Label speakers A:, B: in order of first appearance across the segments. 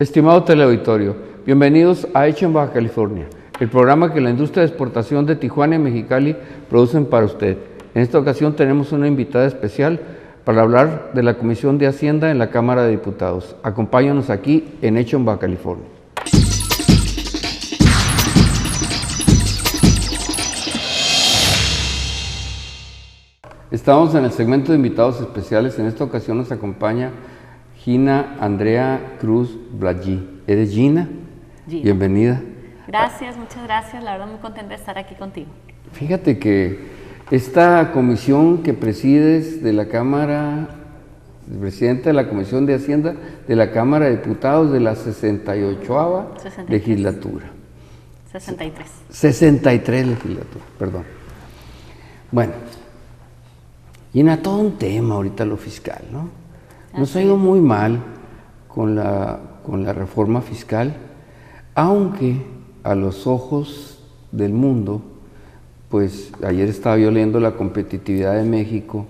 A: Estimado teleauditorio, bienvenidos a Hecho en Baja California, el programa que la industria de exportación de Tijuana y Mexicali producen para usted. En esta ocasión tenemos una invitada especial para hablar de la Comisión de Hacienda en la Cámara de Diputados. Acompáñanos aquí en Hecho en Baja California. Estamos en el segmento de invitados especiales. En esta ocasión nos acompaña Gina Andrea Cruz Blagí. ¿Eres Gina? Bienvenida.
B: Gracias, muchas gracias. La verdad muy contenta de estar aquí contigo.
A: Fíjate que esta comisión que presides de la Cámara, presidente de la Comisión de Hacienda de la Cámara de Diputados de la 68ª legislatura.
B: 63.
A: 63 legislatura, perdón. Bueno, Gina, todo un tema ahorita lo fiscal, ¿no? Nos ha ido muy mal con la reforma fiscal, aunque a los ojos del mundo, pues ayer estaba yo leyendo la competitividad de México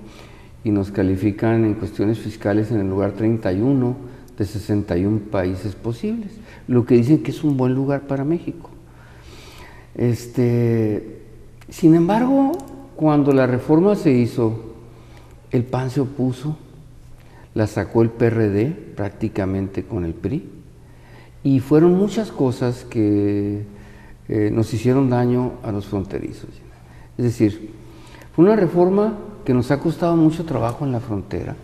A: y nos califican en cuestiones fiscales en el lugar 31 de 61 países posibles, lo que dicen que es un buen lugar para México. Sin embargo, cuando la reforma se hizo, el PAN se opuso, la sacó el PRD prácticamente con el PRI, y fueron muchas cosas que nos hicieron daño a los fronterizos. Es decir, fue una reforma que nos ha costado mucho trabajo en la frontera,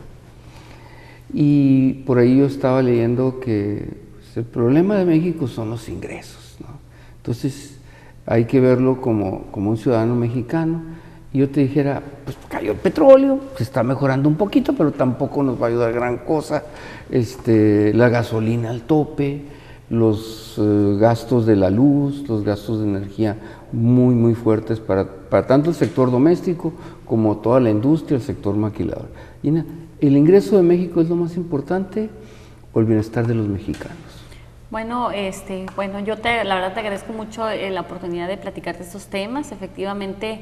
A: y por ahí yo estaba leyendo que pues, el problema de México son los ingresos, ¿no? Entonces hay que verlo como un ciudadano mexicano. Y yo te dijera, pues cayó el petróleo, se está mejorando un poquito, pero tampoco nos va a ayudar gran cosa. La gasolina al tope, los gastos de la luz, los gastos de energía muy, muy fuertes para tanto el sector doméstico como toda la industria, el sector maquilador. Gina, ¿el ingreso de México es lo más importante o el bienestar de los mexicanos?
B: Bueno, yo la verdad te agradezco mucho la oportunidad de platicar de estos temas. Efectivamente,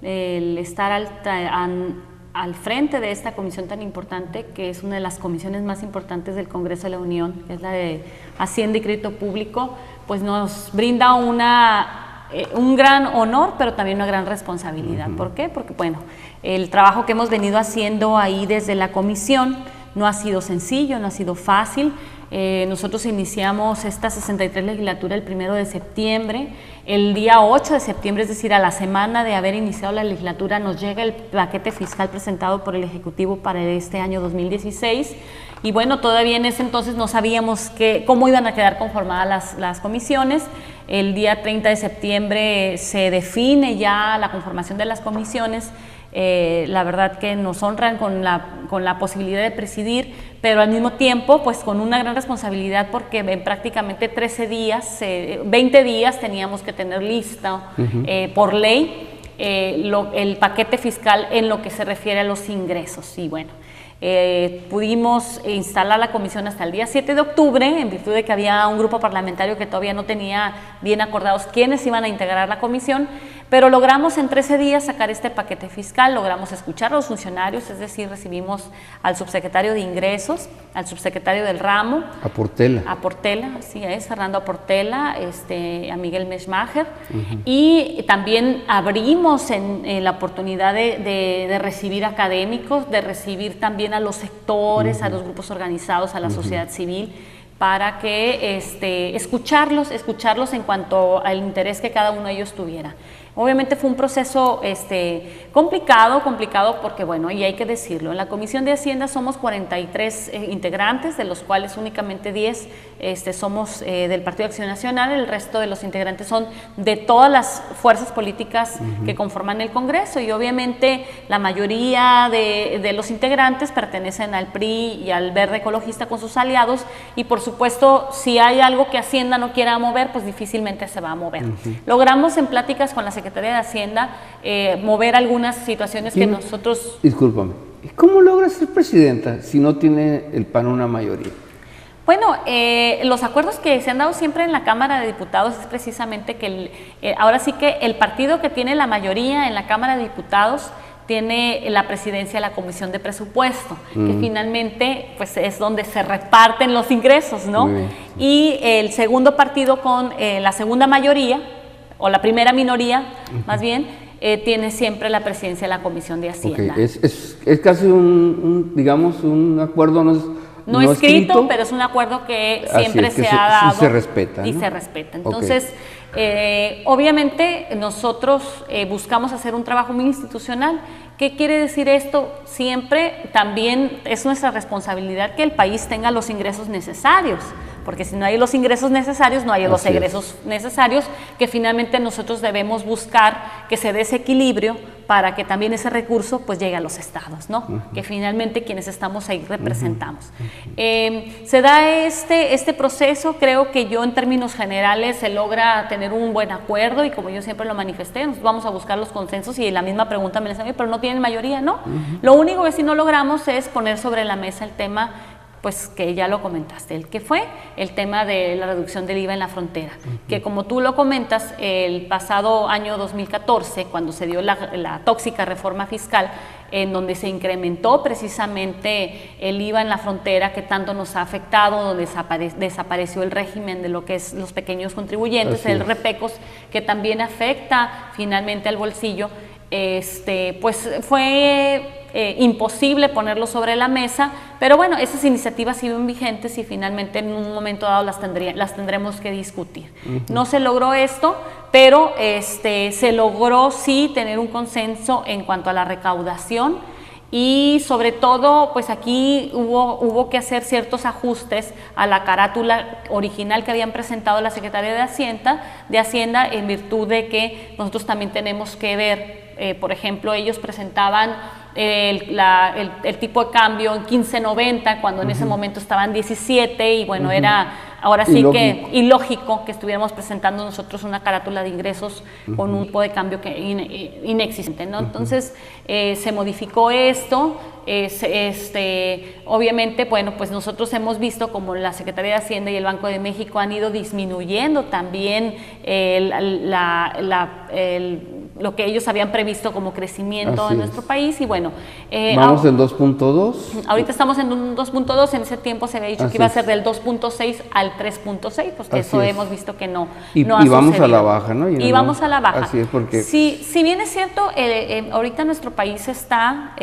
B: el estar al frente de esta comisión tan importante, que es una de las comisiones más importantes del Congreso de la Unión, que es la de Hacienda y Crédito Público, pues nos brinda un gran honor, pero también una gran responsabilidad. ¿Por qué? Porque, bueno, el trabajo que hemos venido haciendo ahí desde la comisión no ha sido sencillo, no ha sido fácil. Nosotros iniciamos esta 63 legislatura el 1 de septiembre. El día 8 de septiembre, es decir, a la semana de haber iniciado la legislatura, nos llega el paquete fiscal presentado por el Ejecutivo para este año 2016. Y bueno, todavía en ese entonces no sabíamos cómo iban a quedar conformadas las comisiones. El día 30 de septiembre se define ya la conformación de las comisiones. La verdad que nos honran con la posibilidad de presidir, pero al mismo tiempo pues con una gran responsabilidad, porque en prácticamente 20 días teníamos que tener listo por ley el paquete fiscal en lo que se refiere a los ingresos. Y bueno, pudimos instalar la comisión hasta el día 7 de octubre, en virtud de que había un grupo parlamentario que todavía no tenía bien acordados quiénes iban a integrar la comisión, pero logramos en 13 días sacar este paquete fiscal, logramos escuchar a los funcionarios, es decir, recibimos al subsecretario de Ingresos, al subsecretario del ramo,
A: a Portela,
B: así es, Fernando Portela, a Miguel Meshmacher, y también abrimos en la oportunidad de recibir académicos, de recibir también a los sectores, a los grupos organizados, a la sociedad civil, para que escucharlos en cuanto al interés que cada uno de ellos tuviera. Obviamente fue un proceso complicado porque, bueno, y hay que decirlo, en la Comisión de Hacienda somos 43 integrantes, de los cuales únicamente 10 somos del Partido de Acción Nacional. El resto de los integrantes son de todas las fuerzas políticas que conforman el Congreso, y obviamente la mayoría de los integrantes pertenecen al PRI y al Verde Ecologista con sus aliados, y por supuesto, si hay algo que Hacienda no quiera mover, pues difícilmente se va a mover. Logramos en pláticas con la Secretaría de Hacienda mover algunas situaciones que nosotros...
A: Discúlpame, ¿cómo logras ser presidenta si no tiene el PAN una mayoría?
B: Bueno, los acuerdos que se han dado siempre en la Cámara de Diputados es precisamente que ahora sí que el partido que tiene la mayoría en la Cámara de Diputados tiene la presidencia de la Comisión de Presupuesto, que finalmente pues es donde se reparten los ingresos, ¿no? Y el segundo partido con la segunda mayoría, o la primera minoría, más bien, tiene siempre la presidencia de la Comisión de Hacienda.
A: Okay. Es casi digamos, un acuerdo
B: no escrito, pero es un acuerdo que siempre se ha dado.
A: Y se respeta, ¿no?
B: Y se respeta. Entonces, obviamente nosotros buscamos hacer un trabajo muy institucional. ¿Qué quiere decir esto? Siempre también es nuestra responsabilidad que el país tenga los ingresos necesarios, porque si no hay los ingresos necesarios, no hay los egresos necesarios, que finalmente nosotros debemos buscar que se dé ese equilibrio para que también ese recurso pues llegue a los estados, ¿no? Que finalmente quienes estamos ahí representamos. Se da este proceso, creo que yo en términos generales se logra tener un buen acuerdo y como yo siempre lo manifesté, nos vamos a buscar los consensos y la misma pregunta me la hacen, pero no tienen mayoría, ¿no? Lo único que sí no logramos es poner sobre la mesa el tema, pues que ya lo comentaste, el que fue el tema de la reducción del IVA en la frontera, que como tú lo comentas, el pasado año 2014, cuando se dio la tóxica reforma fiscal, en donde se incrementó precisamente el IVA en la frontera, que tanto nos ha afectado, donde desapareció el régimen de lo que es los pequeños contribuyentes, el REPECOS, que también afecta finalmente al bolsillo, pues fue imposible ponerlo sobre la mesa, pero bueno, esas iniciativas siguen vigentes y finalmente en un momento dado las tendremos que discutir. No se logró esto, pero se logró sí tener un consenso en cuanto a la recaudación y sobre todo, pues aquí hubo que hacer ciertos ajustes a la carátula original que habían presentado la Secretaría de Hacienda en virtud de que nosotros también tenemos que ver, por ejemplo, ellos presentaban el tipo de cambio en 15.90 cuando en ese momento estaban 17 y bueno, era ahora sí ilógico. Que ilógico que estuviéramos presentando nosotros una carátula de ingresos con un tipo de cambio que inexistente, ¿no? Entonces se modificó esto, obviamente, bueno, pues nosotros hemos visto como la Secretaría de Hacienda y el Banco de México han ido disminuyendo también lo que ellos habían previsto como crecimiento en nuestro país y bueno.
A: Vamos en 2.2.
B: Ahorita estamos en un 2.2, en ese tiempo se había dicho que iba a ser del 2.6 al 3.6, pues que eso hemos visto que no ha sucedido. Y
A: vamos a la baja, ¿no?
B: Y vamos a la baja.
A: Así es porque...
B: Si bien es cierto, ahorita nuestro país está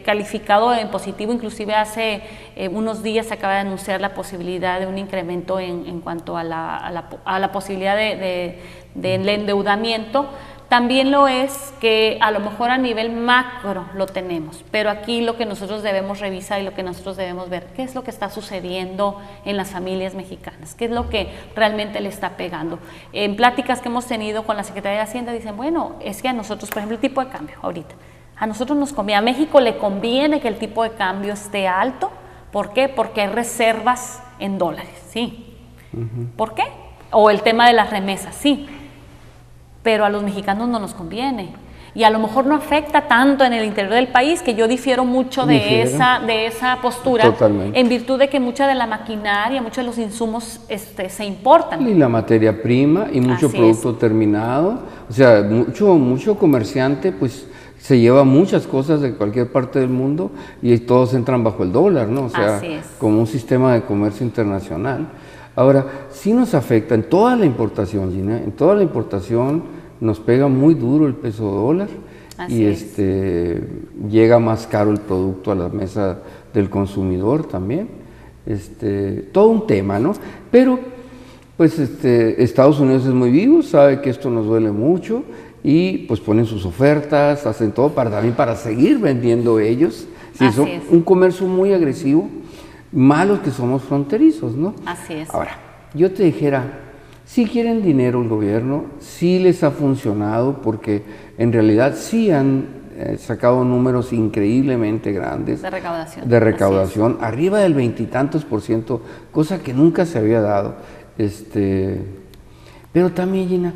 B: calificado en positivo, inclusive hace unos días se acaba de anunciar la posibilidad de un incremento en cuanto a la posibilidad del endeudamiento. También lo es que a lo mejor a nivel macro lo tenemos, pero aquí lo que nosotros debemos revisar y lo que nosotros debemos ver, qué es lo que está sucediendo en las familias mexicanas, qué es lo que realmente le está pegando. En pláticas que hemos tenido con la Secretaría de Hacienda dicen, bueno, es que a nosotros, por ejemplo, el tipo de cambio ahorita, a nosotros nos conviene, a México le conviene que el tipo de cambio esté alto. ¿Por qué? Porque hay reservas en dólares, sí. ¿Por qué? O el tema de las remesas, sí. Pero a los mexicanos no nos conviene y a lo mejor no afecta tanto en el interior del país, que yo difiero mucho de esa postura. Totalmente. En virtud de que mucha de la maquinaria, muchos de los insumos se importan.
A: Y la materia prima y mucho producto terminado, o sea, mucho comerciante pues se lleva muchas cosas de cualquier parte del mundo y todos entran bajo el dólar, ¿no? O sea, como un sistema de comercio internacional. Ahora, sí nos afecta en toda la importación, Gina, en toda la importación nos pega muy duro el peso dólar y llega más caro el producto a la mesa del consumidor también. Todo un tema, ¿no? Pero, pues, Estados Unidos es muy vivo, sabe que esto nos duele mucho y pues ponen sus ofertas, hacen todo también para seguir vendiendo ellos. Sí, son un comercio muy agresivo. Malos que somos fronterizos, ¿no?
B: Así es.
A: Ahora, yo te dijera, si quieren dinero el gobierno, sí les ha funcionado porque en realidad sí han sacado números increíblemente grandes.
B: De recaudación.
A: Arriba del 20 y tantos %, cosa que nunca se había dado. Pero también, Gina,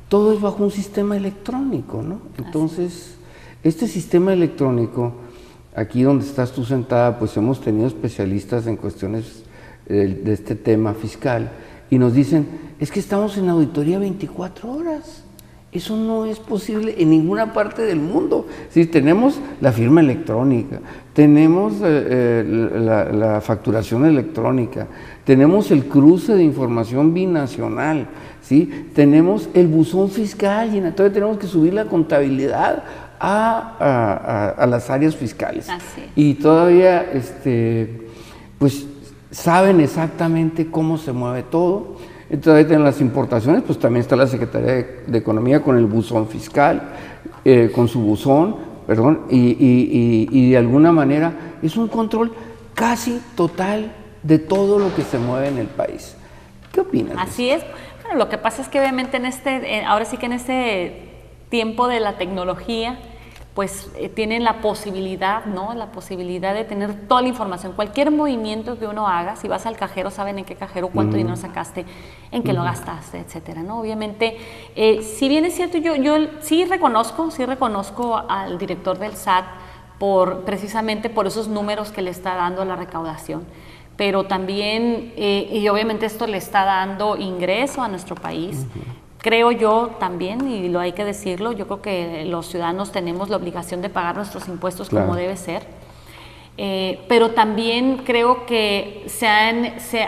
A: todo es bajo un sistema electrónico, ¿no? Entonces, este sistema electrónico... Aquí donde estás tú sentada, pues hemos tenido especialistas en cuestiones de este tema fiscal y nos dicen, es que estamos en auditoría 24 horas Eso no es posible en ninguna parte del mundo. Si tenemos la firma electrónica, tenemos la facturación electrónica, tenemos el cruce de información binacional, ¿sí? Tenemos el buzón fiscal y todavía tenemos que subir la contabilidad a las áreas fiscales. Y todavía pues saben exactamente cómo se mueve todo. Entonces, en las importaciones, pues también está la Secretaría de Economía con el buzón fiscal, con su buzón, perdón, y de alguna manera es un control casi total de todo lo que se mueve en el país. ¿Qué opinas?
B: Así es. Bueno, lo que pasa es que obviamente ahora sí que en este tiempo de la tecnología, pues tienen la posibilidad, ¿no? La posibilidad de tener toda la información. Cualquier movimiento que uno haga, si vas al cajero, saben en qué cajero, cuánto dinero sacaste, en qué lo gastaste, etcétera, ¿no? Obviamente, si bien es cierto, yo sí reconozco al director del SAT precisamente por esos números que le está dando a la recaudación, pero también, y obviamente esto le está dando ingreso a nuestro país. Creo yo también, y lo hay que decirlo, yo creo que los ciudadanos tenemos la obligación de pagar nuestros impuestos como debe ser, pero también creo que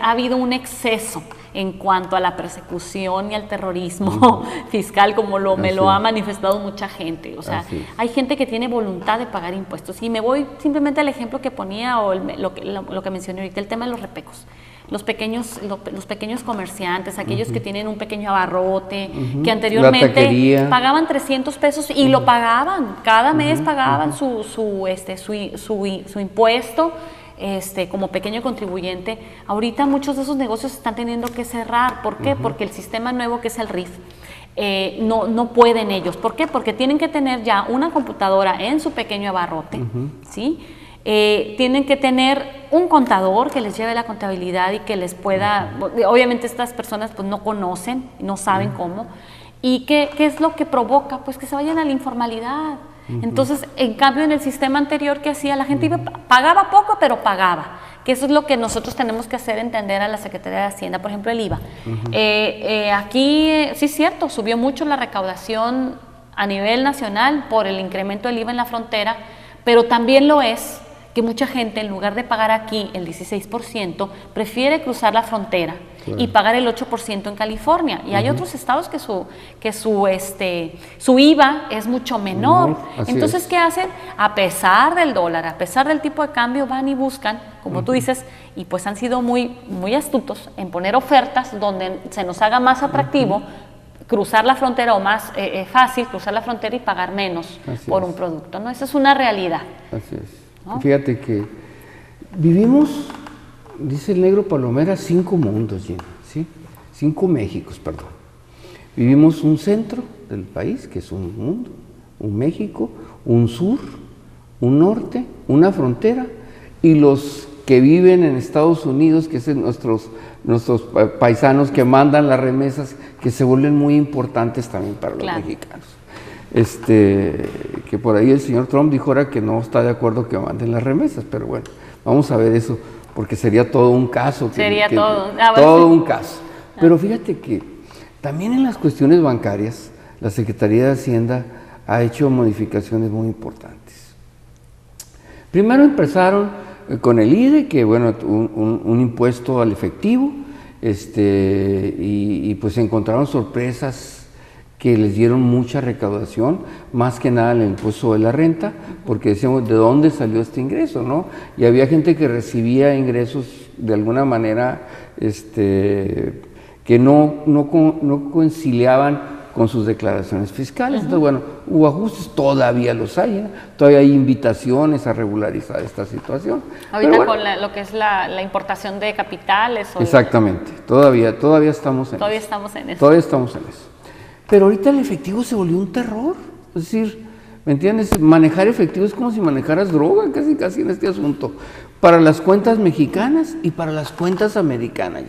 B: ha habido un exceso en cuanto a la persecución y al terrorismo fiscal, como me lo ha manifestado mucha gente. O sea, hay gente que tiene voluntad de pagar impuestos. Y me voy simplemente al ejemplo que ponía, o lo que mencioné ahorita, el tema de los repecos. Los pequeños comerciantes, aquellos que tienen un pequeño abarrote, que anteriormente pagaban 300 pesos y lo pagaban, cada mes pagaban su impuesto como pequeño contribuyente. Ahorita muchos de esos negocios están teniendo que cerrar. ¿Por qué? Porque el sistema nuevo, que es el RIF, no pueden ellos. ¿Por qué? Porque tienen que tener ya una computadora en su pequeño abarrote, ¿sí? Tienen que tener un contador que les lleve la contabilidad y que les pueda, obviamente estas personas pues no conocen, no saben cómo, y ¿qué es lo que provoca? Pues que se vayan a la informalidad. Entonces, en cambio, en el sistema anterior, ¿qué hacía? La gente pagaba poco, pero pagaba, que eso es lo que nosotros tenemos que hacer entender a la Secretaría de Hacienda, por ejemplo, el IVA. Aquí, sí es cierto, subió mucho la recaudación a nivel nacional por el incremento del IVA en la frontera, pero también lo es que mucha gente, en lugar de pagar aquí el 16%, prefiere cruzar la frontera y pagar el 8% en California. Y hay otros estados que su IVA es mucho menor. Entonces, ¿qué hacen? A pesar del dólar, a pesar del tipo de cambio, van y buscan, como tú dices, y pues han sido muy, muy astutos en poner ofertas donde se nos haga más atractivo cruzar la frontera, o más fácil cruzar la frontera y pagar menos por un producto, ¿no? Esa es una realidad.
A: Así es. ¿No? Fíjate que vivimos, dice el negro Palomera, 5 mundos, ¿sí? 5 Méxicos, perdón. Vivimos un centro del país, que es un mundo, un México, un sur, un norte, una frontera, y los que viven en Estados Unidos, que son nuestros paisanos que mandan las remesas, que se vuelven muy importantes también para los mexicanos. Que por ahí el señor Trump dijo ahora que no está de acuerdo que manden las remesas, pero bueno, vamos a ver eso, porque sería todo un caso. Todo un caso. Pero fíjate que también en las cuestiones bancarias, la Secretaría de Hacienda ha hecho modificaciones muy importantes. Primero empezaron con el IDE, que bueno, un impuesto al efectivo, y pues encontraron sorpresas que les dieron mucha recaudación, más que nada el impuesto de la renta, porque decíamos, ¿de dónde salió este ingreso, no? Y había gente que recibía ingresos de alguna manera que no conciliaban con sus declaraciones fiscales. Entonces, bueno, hubo ajustes, todavía los hay, todavía hay invitaciones a regularizar esta situación.
B: Ahorita bueno, con lo que es la importación de capitales.
A: Exactamente, todavía estamos en eso.
B: Todavía estamos en eso.
A: Todavía estamos en eso. Pero ahorita el efectivo se volvió un terror, es decir, ¿me entiendes? Manejar efectivo es como si manejaras droga, casi en este asunto, para las cuentas mexicanas y para las cuentas americanas.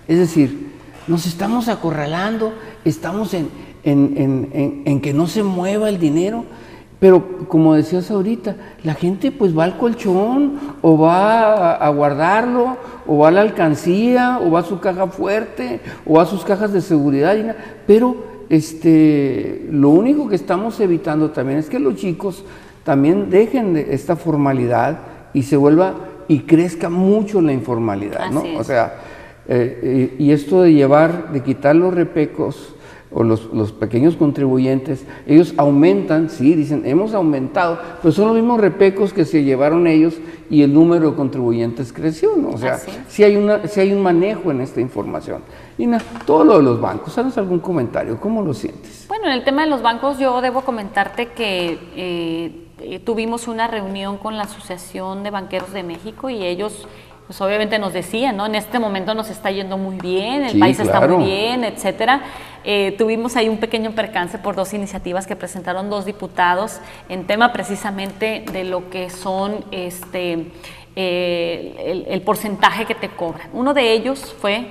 A: Es decir, nos estamos acorralando, estamos en que no se mueva el dinero, pero como decías ahorita, la gente pues va al colchón, o va a guardarlo, o va a la alcancía, o va a su caja fuerte, o va a sus cajas de seguridad, pero lo único que estamos evitando también es que los chicos también dejen de esta formalidad y se vuelva y crezca mucho la informalidad, ¿no? O sea, y esto de quitar los repecos o los pequeños contribuyentes, ellos aumentan, sí, dicen, hemos aumentado, pero son los mismos repecos que se llevaron ellos y el número de contribuyentes creció, ¿no? O sea, sí hay un manejo en esta información. Y todo lo de los bancos, ¿sabes algún comentario? ¿Cómo lo sientes?
B: Bueno, en el tema de los bancos yo debo comentarte que tuvimos una reunión con la Asociación de Banqueros de México y ellos pues obviamente nos decían, ¿no? En este momento nos está yendo muy bien, el país está muy bien, etcétera. Tuvimos ahí un pequeño percance por 2 iniciativas que presentaron 2 diputados en tema precisamente de lo que son el porcentaje que te cobran. Uno de ellos fue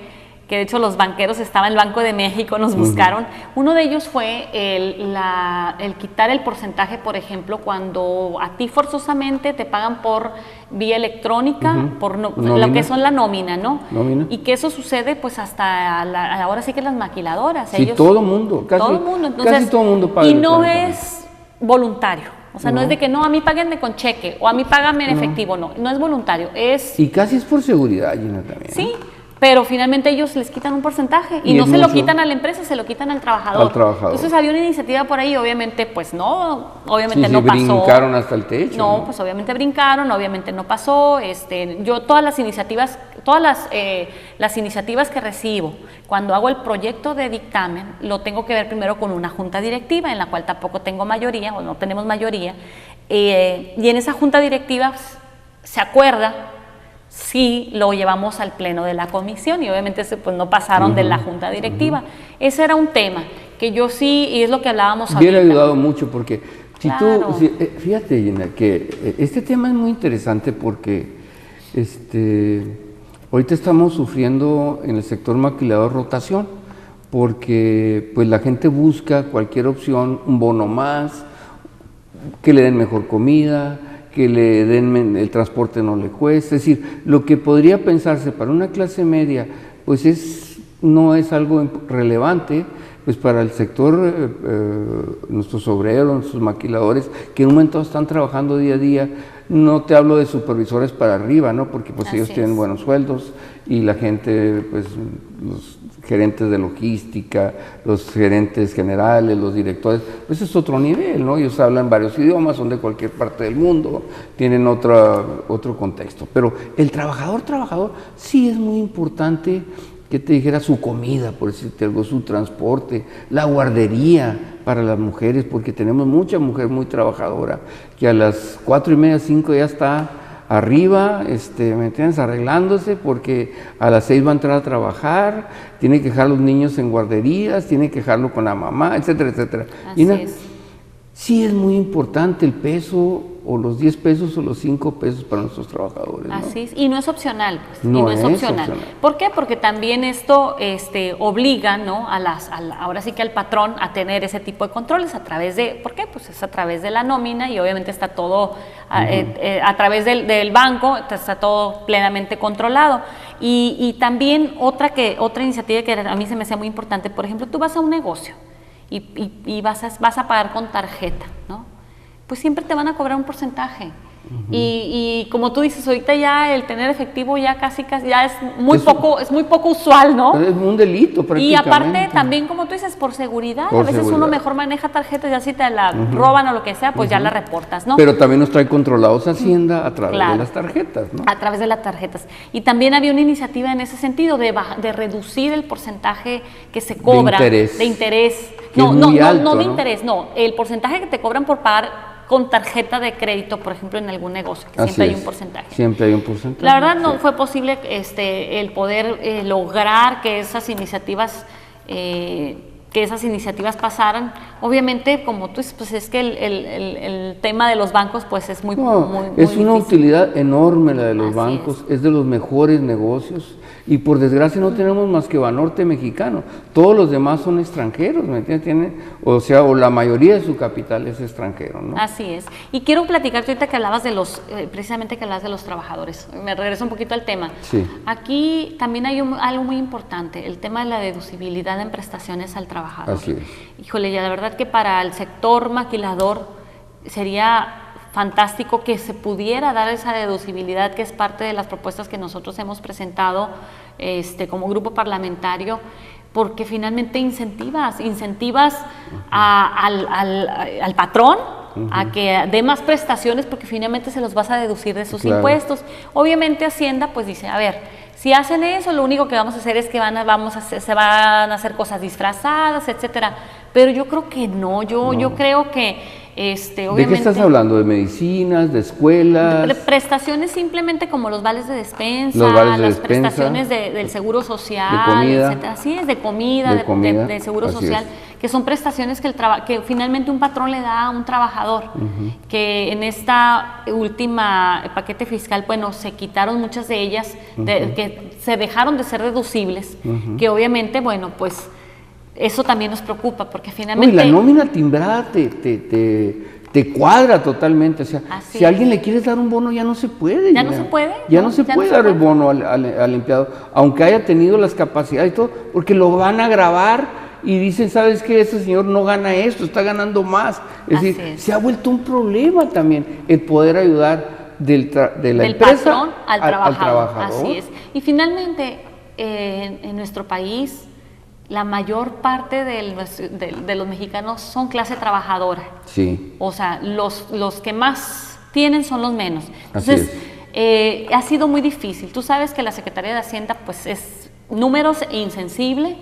B: que de hecho los banqueros estaban, el Banco de México nos buscaron. Uno de ellos fue el quitar el porcentaje, por ejemplo, cuando a ti forzosamente te pagan por vía electrónica, por lo que son la nómina, ¿no? Y que eso sucede pues hasta ahora sí que las maquiladoras.
A: Sí, ellos, todo mundo, casi todo el mundo paga.
B: Y no es voluntario. O sea, no es de que no, a mí páguenme con cheque o a mí págame en efectivo, no es voluntario.
A: Y casi es por seguridad, Gina, también.
B: Sí. Pero finalmente ellos les quitan un porcentaje y no se lo quitan a la empresa, se lo quitan al trabajador. Entonces había una iniciativa por ahí, obviamente pues no, obviamente no pasó.
A: Brincaron hasta el techo.
B: No, pues obviamente brincaron, obviamente no pasó. Yo todas las iniciativas que recibo, cuando hago el proyecto de dictamen, lo tengo que ver primero con una junta directiva, en la cual tampoco tengo mayoría, o no tenemos mayoría, y en esa junta directiva se acuerda si lo llevamos al pleno de la comisión y obviamente pues no pasaron de la junta directiva. Ese era un tema que yo sí, y es lo que hablábamos ahorita.
A: Hubiera ayudado mucho porque fíjate, Gina, que este tema es muy interesante porque ahorita estamos sufriendo en el sector maquilador rotación porque pues la gente busca cualquier opción, un bono más, que le den mejor comida, que le den el transporte no le cuesta, es decir, lo que podría pensarse para una clase media, pues no es algo relevante, pues para el sector, nuestros obreros, nuestros maquiladores, que en un momento están trabajando día a día, no te hablo de supervisores para arriba, ¿no? Porque pues ellos tienen buenos sueldos y la gente, pues los gerentes de logística, los gerentes generales, los directores, pues es otro nivel, ¿no? Ellos hablan varios idiomas, son de cualquier parte del mundo, tienen otro contexto. Pero el trabajador sí es muy importante que te dijera su comida, por decirte algo, su transporte, la guardería para las mujeres, porque tenemos mucha mujer muy trabajadora, que a las 4:30, 5 ya está arriba, ¿me entiendes?, arreglándose, porque a las 6 va a entrar a trabajar, tiene que dejar a los niños en guarderías, tiene que dejarlo con la mamá, etcétera, etcétera. Sí es muy importante el peso, o los 10 pesos o los 5 pesos para nuestros trabajadores, ¿no?
B: Así es, y no es opcional, pues, no es opcional. ¿Por qué? Porque también esto obliga, ¿no?, ahora sí que al patrón a tener ese tipo de controles a través de, ¿por qué? Pues es a través de la nómina y obviamente está todo a través del banco, está todo plenamente controlado. Y también otra iniciativa que a mí se me hacía muy importante, por ejemplo, tú vas a un negocio y vas a pagar con tarjeta, ¿no? Pues siempre te van a cobrar un porcentaje. Y como tú dices, ahorita ya el tener efectivo ya casi ya es muy poco usual, ¿no?
A: Es un delito prácticamente.
B: Y aparte también, como tú dices, por seguridad. A veces uno mejor maneja tarjetas, ya si te la roban o lo que sea, pues ya la reportas, ¿no?
A: Pero también nos trae controlados Hacienda a través de las tarjetas, ¿no?
B: A través de las tarjetas. Y también había una iniciativa en ese sentido de reducir el porcentaje que se cobra. De interés. No de interés, no. El porcentaje que te cobran por pagar con tarjeta de crédito, por ejemplo, en algún negocio, que siempre hay un porcentaje.
A: Siempre hay un porcentaje.
B: La verdad no fue posible el poder lograr que esas iniciativas pasaran. Obviamente, como tú dices, pues es que el tema de los bancos pues es muy
A: es una utilidad enorme la de los bancos, es de los mejores negocios y por desgracia no tenemos más que Banorte mexicano, todos los demás son extranjeros, ¿me entiendes? O la mayoría de su capital es extranjero, ¿no?
B: Así es. Y quiero platicarte ahorita que hablabas precisamente que hablabas de los trabajadores. Me regreso un poquito al tema.
A: Sí.
B: Aquí también hay algo muy importante, el tema de la deducibilidad en prestaciones al trabajador. trabajador.
A: Así es.
B: Híjole, ya la verdad que para el sector maquilador sería fantástico que se pudiera dar esa deducibilidad, que es parte de las propuestas que nosotros hemos presentado como grupo parlamentario, porque finalmente incentivas al patrón a que dé más prestaciones, porque finalmente se los vas a deducir de sus impuestos. Obviamente Hacienda pues dice, a ver, si hacen eso, lo único que vamos a hacer es que se van a hacer cosas disfrazadas, etcétera. Pero yo creo que no, yo creo que obviamente,
A: ¿de qué estás hablando? ¿De medicinas, de escuelas?
B: Prestaciones simplemente como los vales de despensa,
A: las
B: prestaciones del seguro social,
A: de comida,
B: etcétera. Así es, de comida, de seguro social, que son prestaciones que finalmente un patrón le da a un trabajador, que en esta última paquete fiscal, bueno, se quitaron muchas de ellas, que se dejaron de ser deducibles, que obviamente, bueno, pues eso también nos preocupa, porque finalmente...
A: No, y la nómina timbrada te cuadra totalmente, o sea, si a alguien le quieres dar un bono ya no se puede.
B: ¿Ya no se puede?
A: Ya no se puede dar el bono al empleado, aunque haya tenido las capacidades y todo, porque lo van a grabar y dicen, ¿sabes qué? Ese señor no gana esto, está ganando más. Es decir, se ha vuelto un problema también el poder ayudar de la empresa
B: patrón al trabajador. Así es. Y finalmente, en nuestro país, la mayor parte de los mexicanos son clase trabajadora.
A: Sí.
B: O sea, los que más tienen son los menos. Entonces, ha sido muy difícil. Tú sabes que la Secretaría de Hacienda pues es números e insensible,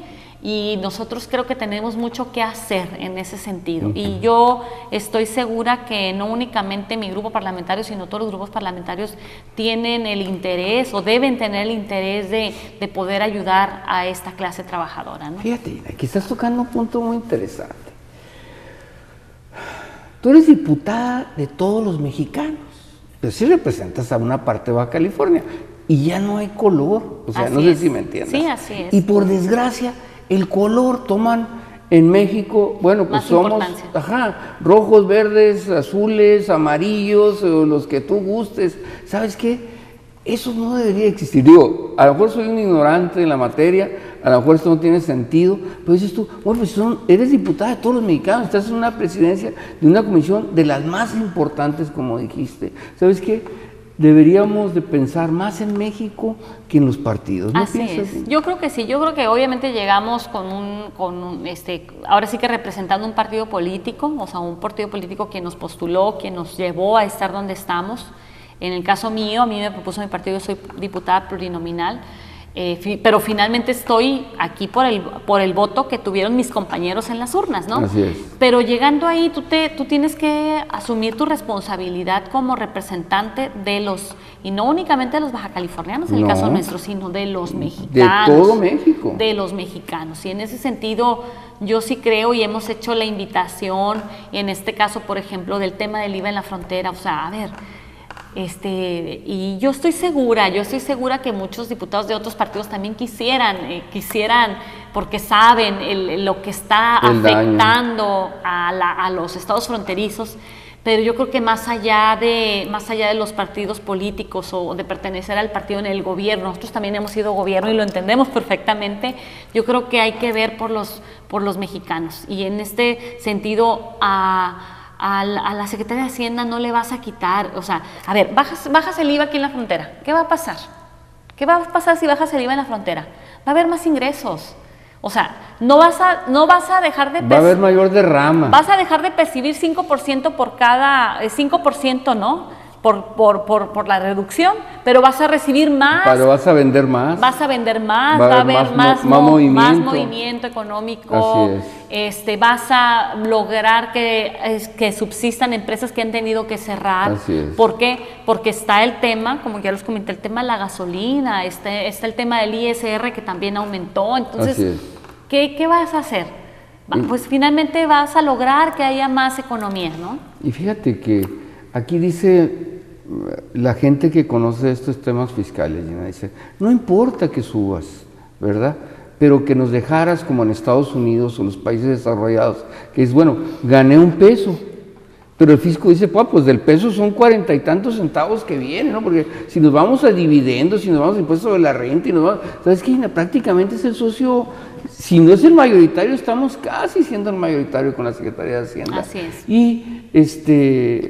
B: y nosotros creo que tenemos mucho que hacer en ese sentido. Y yo estoy segura que no únicamente mi grupo parlamentario, sino todos los grupos parlamentarios tienen el interés o deben tener el interés de poder ayudar a esta clase trabajadora, ¿no?
A: Fíjate, aquí estás tocando un punto muy interesante. Tú eres diputada de todos los mexicanos, pero sí representas a una parte de Baja California y ya no hay color, o sea, no sé si me entiendes.
B: Sí, así es.
A: Y por desgracia, el color toman en México, bueno, pues somos rojos, verdes, azules, amarillos, o los que tú gustes. ¿Sabes qué? Eso no debería existir. Digo, a lo mejor soy un ignorante en la materia, a lo mejor esto no tiene sentido, pero dices tú, bueno, pues eres diputada de todos los mexicanos, estás en una presidencia de una comisión de las más importantes, como dijiste. ¿Sabes qué? Deberíamos de pensar más en México que en los partidos. ¿No piensas así?
B: Yo creo que sí, yo creo que obviamente llegamos ahora sí que representando un partido político, o sea, un partido político que nos postuló, que nos llevó a estar donde estamos. En el caso mío, a mí me propuso mi partido, yo soy diputada plurinominal, pero finalmente estoy aquí por el voto que tuvieron mis compañeros en las urnas, ¿no?
A: Así es.
B: Pero llegando ahí, tú tienes que asumir tu responsabilidad como representante de y no únicamente de los bajacalifornianos, en el caso nuestro, sino de los mexicanos.
A: De todo México.
B: De los mexicanos. Y en ese sentido, yo sí creo, y hemos hecho la invitación, en este caso, por ejemplo, del tema del IVA en la frontera, o sea, a ver... y yo estoy segura que muchos diputados de otros partidos también quisieran, porque saben lo que está afectando a los estados fronterizos, pero yo creo que más allá de los partidos políticos o de pertenecer al partido en el gobierno, nosotros también hemos sido gobierno y lo entendemos perfectamente, yo creo que hay que ver por los mexicanos, y en este sentido a la Secretaría de Hacienda no le vas a quitar, o sea, a ver, bajas el IVA aquí en la frontera, ¿qué va a pasar? ¿Qué va a pasar si bajas el IVA en la frontera? Va a haber más ingresos, o sea, no vas a dejar de...
A: Va a haber mayor derrama.
B: Vas a dejar de percibir 5% por cada, 5%, ¿no? Por la reducción, pero vas a recibir más.
A: Pero vas a vender más.
B: Vas a vender más, va a haber más movimiento económico.
A: Así es.
B: Vas a lograr que subsistan empresas que han tenido que cerrar.
A: Así es.
B: ¿Por qué? Porque está el tema, como ya les comenté, el tema de la gasolina, está el tema del ISR que también aumentó. Entonces,
A: así es.
B: ¿Qué vas a hacer? Pues finalmente vas a lograr que haya más economía, ¿no?
A: Y fíjate que aquí dice la gente que conoce estos temas fiscales, dice, no importa que subas, ¿verdad? Pero que nos dejaras como en Estados Unidos o los países desarrollados, que es, bueno, gané un peso, pero el fisco dice, pues del peso son 40 y tantos centavos que vienen, ¿no? Porque si nos vamos a dividendos, si nos vamos a impuestos sobre la renta, y ¿sabes qué? Prácticamente es el socio si no es el mayoritario, estamos casi siendo el mayoritario con la Secretaría de Hacienda.
B: Así es.
A: Y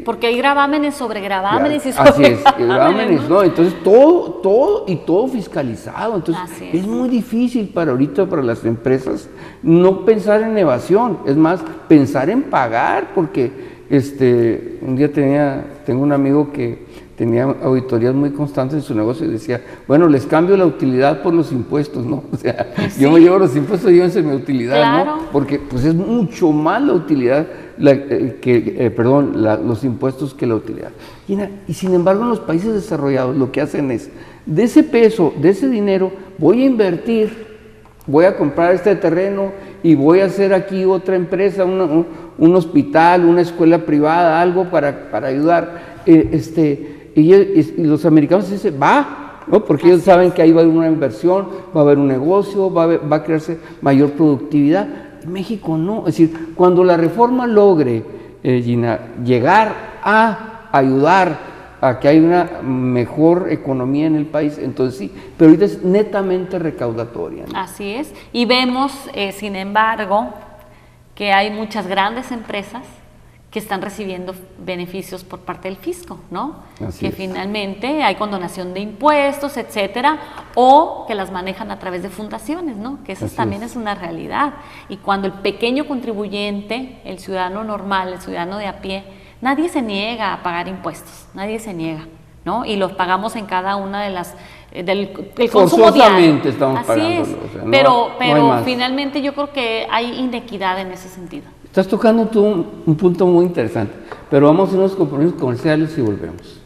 B: porque hay gravámenes sobre gravámenes y
A: así es,
B: gravámenes,
A: ¿no? Entonces todo fiscalizado. Entonces es muy difícil para las empresas no pensar en evasión, es más, pensar en pagar, porque un día tengo un amigo que tenía auditorías muy constantes en su negocio y decía, bueno, les cambio la utilidad por los impuestos, ¿no? O sea, yo me llevo los impuestos, llévense mi utilidad, claro, ¿no? Porque pues es mucho más la utilidad, los impuestos que la utilidad. Y sin embargo, en los países desarrollados lo que hacen es, de ese peso, de ese dinero, voy a invertir, voy a comprar este terreno y voy a hacer aquí otra empresa, un hospital, una escuela privada, algo para ayudar. Y los americanos dicen, ¿no? Porque ellos saben que ahí va a haber una inversión, va a haber un negocio, va a crearse mayor productividad. En México no, es decir, cuando la reforma logre, Gina, llegar a ayudar a que haya una mejor economía en el país, entonces sí, pero ahorita es netamente recaudatoria, ¿no?
B: Así es, y vemos, sin embargo, que hay muchas grandes empresas que están recibiendo beneficios por parte del fisco, ¿no? Así es. Finalmente hay condonación de impuestos, etcétera, o que las manejan a través de fundaciones, ¿no? Que eso también es una realidad. Y cuando el pequeño contribuyente, el ciudadano normal, el ciudadano de a pie, nadie se niega a pagar impuestos, nadie se niega, ¿no? Y los pagamos en cada una de las del consumo diario.
A: Estamos pagándolo.
B: Así es,
A: o sea,
B: pero finalmente yo creo que hay inequidad en ese sentido.
A: Estás tocando tú un punto muy interesante, pero vamos a unos compromisos comerciales y volvemos.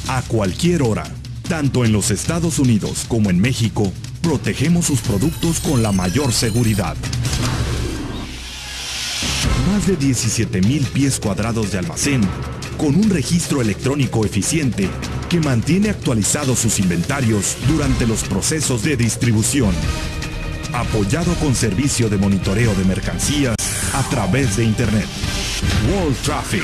C: A cualquier hora, tanto en los Estados Unidos como en México, protegemos sus productos con la mayor seguridad. Más de 17,000 pies cuadrados de almacén, con un registro electrónico eficiente que mantiene actualizados sus inventarios durante los procesos de distribución. Apoyado con servicio de monitoreo de mercancías a través de Internet. World Traffic.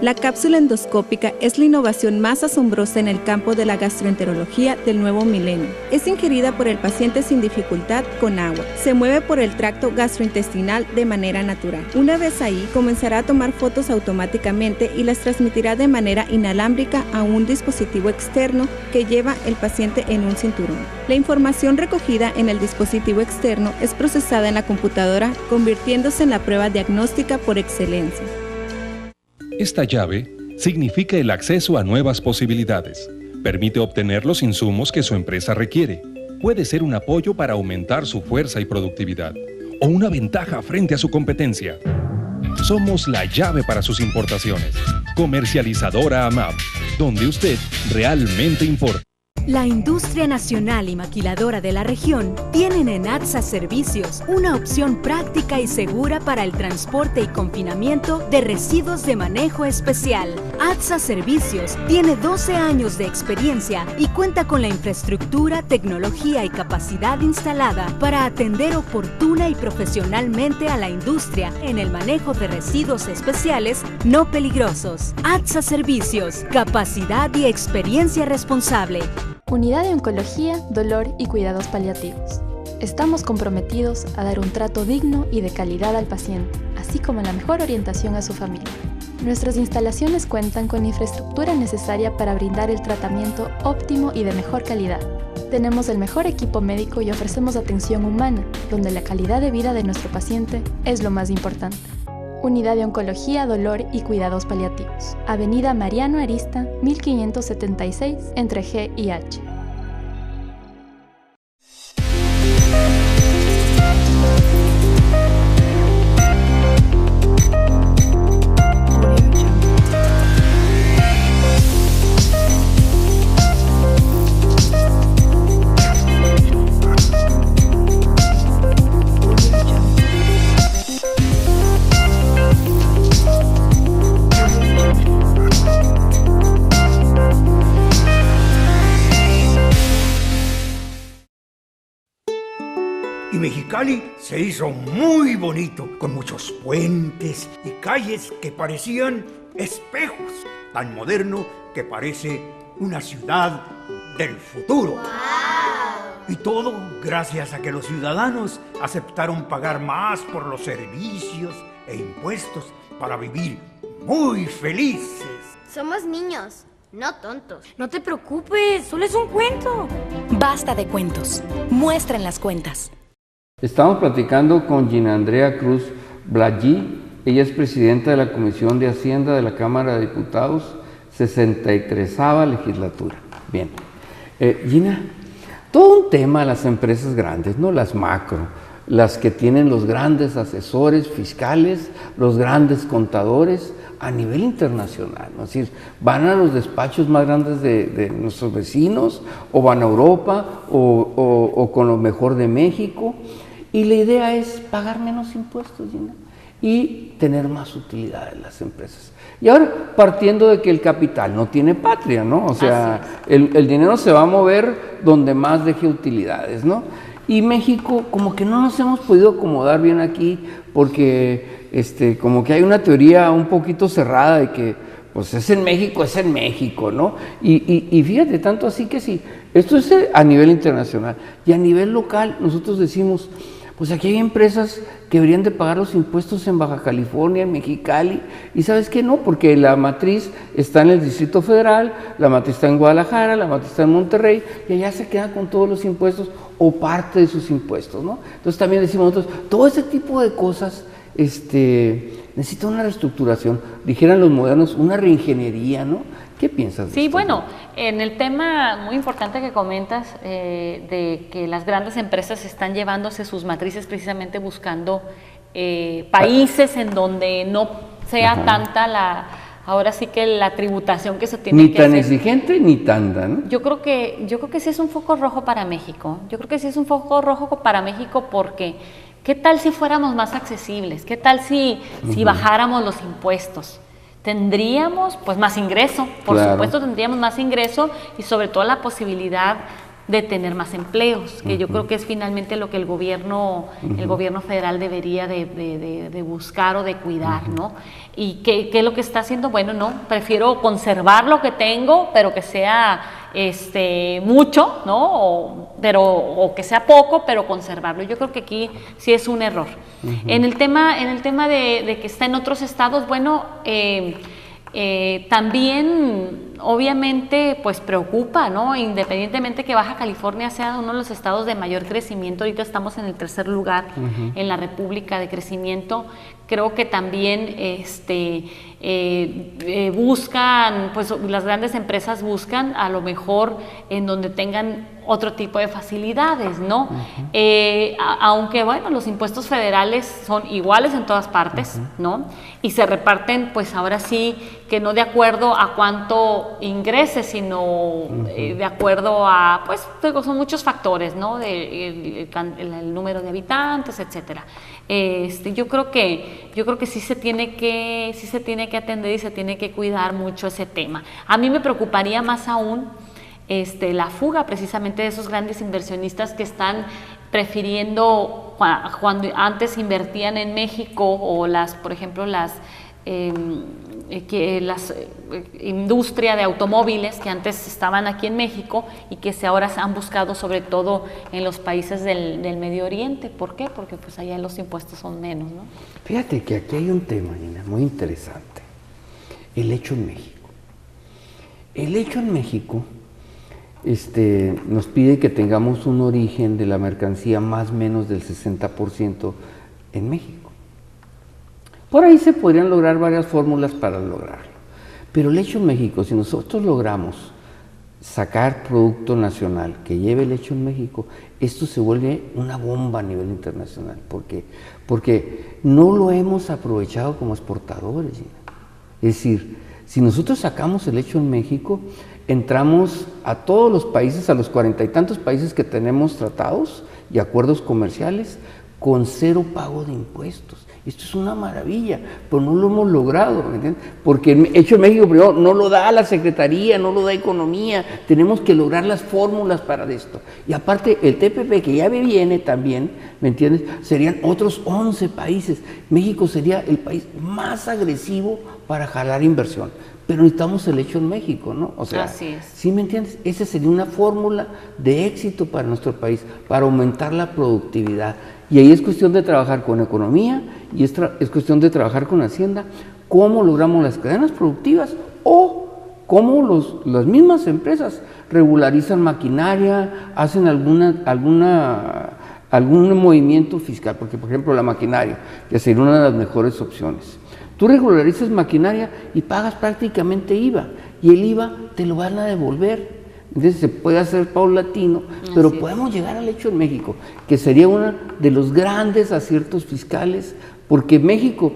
D: La cápsula endoscópica es la innovación más asombrosa en el campo de la gastroenterología del nuevo milenio. Es ingerida por el paciente sin dificultad con agua. Se mueve por el tracto gastrointestinal de manera natural. Una vez ahí, comenzará a tomar fotos automáticamente y las transmitirá de manera inalámbrica a un dispositivo externo que lleva el paciente en un cinturón. La información recogida en el dispositivo externo es procesada en la computadora, convirtiéndose en la prueba diagnóstica por excelencia.
E: Esta llave significa el acceso a nuevas posibilidades. Permite obtener los insumos que su empresa requiere. Puede ser un apoyo para aumentar su fuerza y productividad, o una ventaja frente a su competencia. Somos la llave para sus importaciones. Comercializadora AMAP, donde usted realmente importa.
F: La industria nacional y maquiladora de la región tienen en ATSA Servicios una opción práctica y segura para el transporte y confinamiento de residuos de manejo especial. ATSA Servicios tiene 12 años de experiencia y cuenta con la infraestructura, tecnología y capacidad instalada para atender oportuna y profesionalmente a la industria en el manejo de residuos especiales no peligrosos. ATSA Servicios, capacidad y experiencia responsable.
G: Unidad de Oncología, Dolor y Cuidados Paliativos. Estamos comprometidos a dar un trato digno y de calidad al paciente, así como la mejor orientación a su familia. Nuestras instalaciones cuentan con la infraestructura necesaria para brindar el tratamiento óptimo y de mejor calidad. Tenemos el mejor equipo médico y ofrecemos atención humana, donde la calidad de vida de nuestro paciente es lo más importante. Unidad de Oncología, Dolor y Cuidados Paliativos. Avenida Mariano Arista, 1576, entre G y H.
H: Mexicali se hizo muy bonito, con muchos puentes y calles que parecían espejos, tan moderno que parece una ciudad del futuro. ¡Wow! Y todo gracias a que los ciudadanos aceptaron pagar más por los servicios e impuestos para vivir muy felices.
I: Somos niños, no tontos.
J: No te preocupes, solo es un cuento.
F: Basta de cuentos. Muestren las cuentas.
A: Estamos platicando con Gina Andrea Cruz Blagí. Ella es presidenta de la Comisión de Hacienda de la Cámara de Diputados, 63ª legislatura. Bien. Gina, todo un tema, las empresas grandes, ¿no? Las macro, las que tienen los grandes asesores fiscales, los grandes contadores a nivel internacional, ¿no? Es decir, van a los despachos más grandes de nuestros vecinos, o van a Europa, o con lo mejor de México, y la idea es pagar menos impuestos, Gina, y tener más utilidad en las empresas. Y ahora, partiendo de que el capital no tiene patria, ¿no? O sea, el dinero se va a mover donde más deje utilidades, ¿no? Y México, como que no nos hemos podido acomodar bien aquí, porque como que hay una teoría un poquito cerrada de que, pues es en México, ¿no? Y fíjate, tanto así que sí, esto es a nivel internacional. Y a nivel local, nosotros decimos, pues aquí hay empresas que deberían de pagar los impuestos en Baja California, en Mexicali, y ¿sabes qué? No, porque la matriz está en el Distrito Federal, la matriz está en Guadalajara, la matriz está en Monterrey, y allá se queda con todos los impuestos o parte de sus impuestos, ¿no? Entonces también decimos nosotros, todo ese tipo de cosas necesita una reestructuración, dijeran los modernos, una reingeniería, ¿no? ¿Qué piensas de
B: Sí,
A: esto?
B: bueno, en el tema muy importante que comentas de que las grandes empresas están llevándose sus matrices precisamente buscando países en donde no sea tanta ahora sí que la tributación que se tiene
A: ni
B: que
A: tan
B: hacer.
A: exigente ni tanta, ¿no?
B: Yo creo que sí es un foco rojo para México. Yo creo que sí es un foco rojo para México porque ¿qué tal si fuéramos más accesibles? ¿Qué tal si bajáramos los impuestos? Tendríamos pues más ingreso, por supuesto tendríamos más ingreso y sobre todo la posibilidad de tener más empleos, que yo creo que es finalmente lo que el gobierno federal debería de buscar o de cuidar, ¿no? ¿Y qué es lo que está haciendo? Bueno, no, prefiero conservar lo que tengo, pero que sea mucho, ¿no? O que sea poco, pero conservarlo. Yo creo que aquí sí es un error. En el tema de que está en otros estados, bueno, también obviamente pues preocupa, ¿no? Independientemente que Baja California sea uno de los estados de mayor crecimiento, ahorita estamos en el tercer lugar en la República de crecimiento, creo que también buscan, pues las grandes empresas buscan a lo mejor en donde tengan otro tipo de facilidades, ¿no? Aunque bueno, los impuestos federales son iguales en todas partes, ¿no? Y se reparten pues ahora sí que no de acuerdo a cuánto ingrese, sino de acuerdo a, pues son muchos factores, ¿no? El número de habitantes, etcétera. Yo creo que sí se tiene que atender y se tiene que cuidar mucho ese tema. A mí me preocuparía más aún la fuga precisamente de esos grandes inversionistas que están prefiriendo, cuando antes invertían en México, o por ejemplo las industria de automóviles que antes estaban aquí en México y que ahora se han buscado sobre todo en los países del Medio Oriente. ¿Por qué? Porque pues allá los impuestos son menos, ¿no?
A: Fíjate que aquí hay un tema, Nina, muy interesante. El hecho en México. El hecho en México nos pide que tengamos un origen de la mercancía más o menos del 60% en México. Por ahí se podrían lograr varias fórmulas para lograrlo. Pero el hecho en México, si nosotros logramos sacar producto nacional que lleve el hecho en México, esto se vuelve una bomba a nivel internacional. ¿Por qué? Porque no lo hemos aprovechado como exportadores. Es decir, si nosotros sacamos el hecho en México, entramos a todos los países, a los 40 y tantos países que tenemos tratados y acuerdos comerciales, con 0 pago de impuestos. Esto es una maravilla, pero no lo hemos logrado, ¿me entiendes? Porque el hecho en México primero no lo da la Secretaría, no lo da Economía, tenemos que lograr las fórmulas para esto. Y aparte el TPP que ya viene también, ¿me entiendes? Serían otros 11 países. México sería el país más agresivo para jalar inversión. Pero necesitamos el hecho en México, ¿no? O sea,
B: así es.
A: ¿Sí me entiendes? Esa sería una fórmula de éxito para nuestro país, para aumentar la productividad. Y ahí es cuestión de trabajar con economía y es cuestión de trabajar con Hacienda, cómo logramos las cadenas productivas o cómo las mismas empresas regularizan maquinaria, hacen algún movimiento fiscal, porque por ejemplo la maquinaria, que sería una de las mejores opciones. Tú regularizas maquinaria y pagas prácticamente IVA, y el IVA te lo van a devolver. Entonces se puede hacer paulatino, pero podemos llegar al hecho en México, que sería uno de los grandes aciertos fiscales, porque México,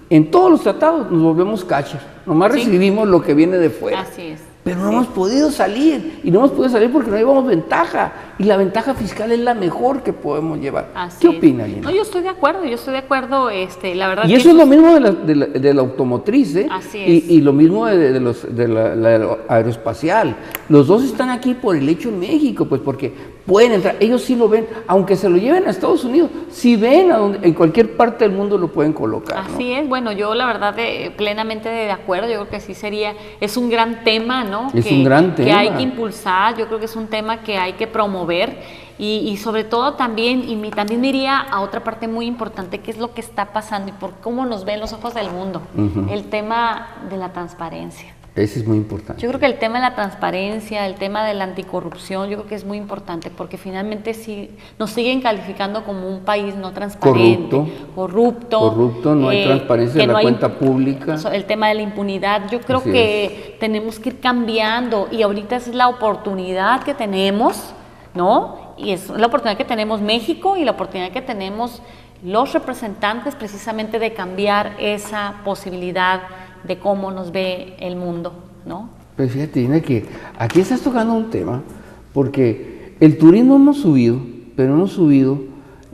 A: en todos los tratados nos volvemos catcher, nomás recibimos lo que viene de fuera.
B: Así es.
A: Pero no hemos podido salir, y no hemos podido salir porque no llevamos ventaja, y la ventaja fiscal es la mejor que podemos llevar. ¿Qué opina, Lina?
B: No, yo estoy de acuerdo, la verdad.
A: Y eso es lo mismo de la automotriz, ¿eh?
B: Así es.
A: Y lo mismo de la aeroespacial. Los dos están aquí por el hecho en México, pues porque pueden entrar, ellos sí lo ven, aunque se lo lleven a Estados Unidos, si ven en cualquier parte del mundo lo pueden colocar, ¿no?
B: Así es, bueno, yo la verdad plenamente de acuerdo, yo creo que sí es un gran tema, ¿no?
A: Es un gran tema.
B: Que hay que impulsar, yo creo que es un tema que hay que promover y sobre todo también, también me iría a otra parte muy importante, que es lo que está pasando y por cómo nos ven los ojos del mundo, el tema de la transparencia.
A: Ese es muy importante.
B: Yo creo que el tema de la transparencia, el tema de la anticorrupción, yo creo que es muy importante porque finalmente sí nos siguen calificando como un país no transparente, corrupto,
A: no hay transparencia en la cuenta pública.
B: El tema de la impunidad, yo creo que tenemos que ir cambiando y ahorita es la oportunidad que tenemos, ¿no? Y es la oportunidad que tenemos México y la oportunidad que tenemos los representantes precisamente de cambiar esa posibilidad de cómo nos ve el mundo, ¿no?
A: Pues fíjate, Dina, que aquí estás tocando un tema, porque el turismo hemos subido, pero hemos subido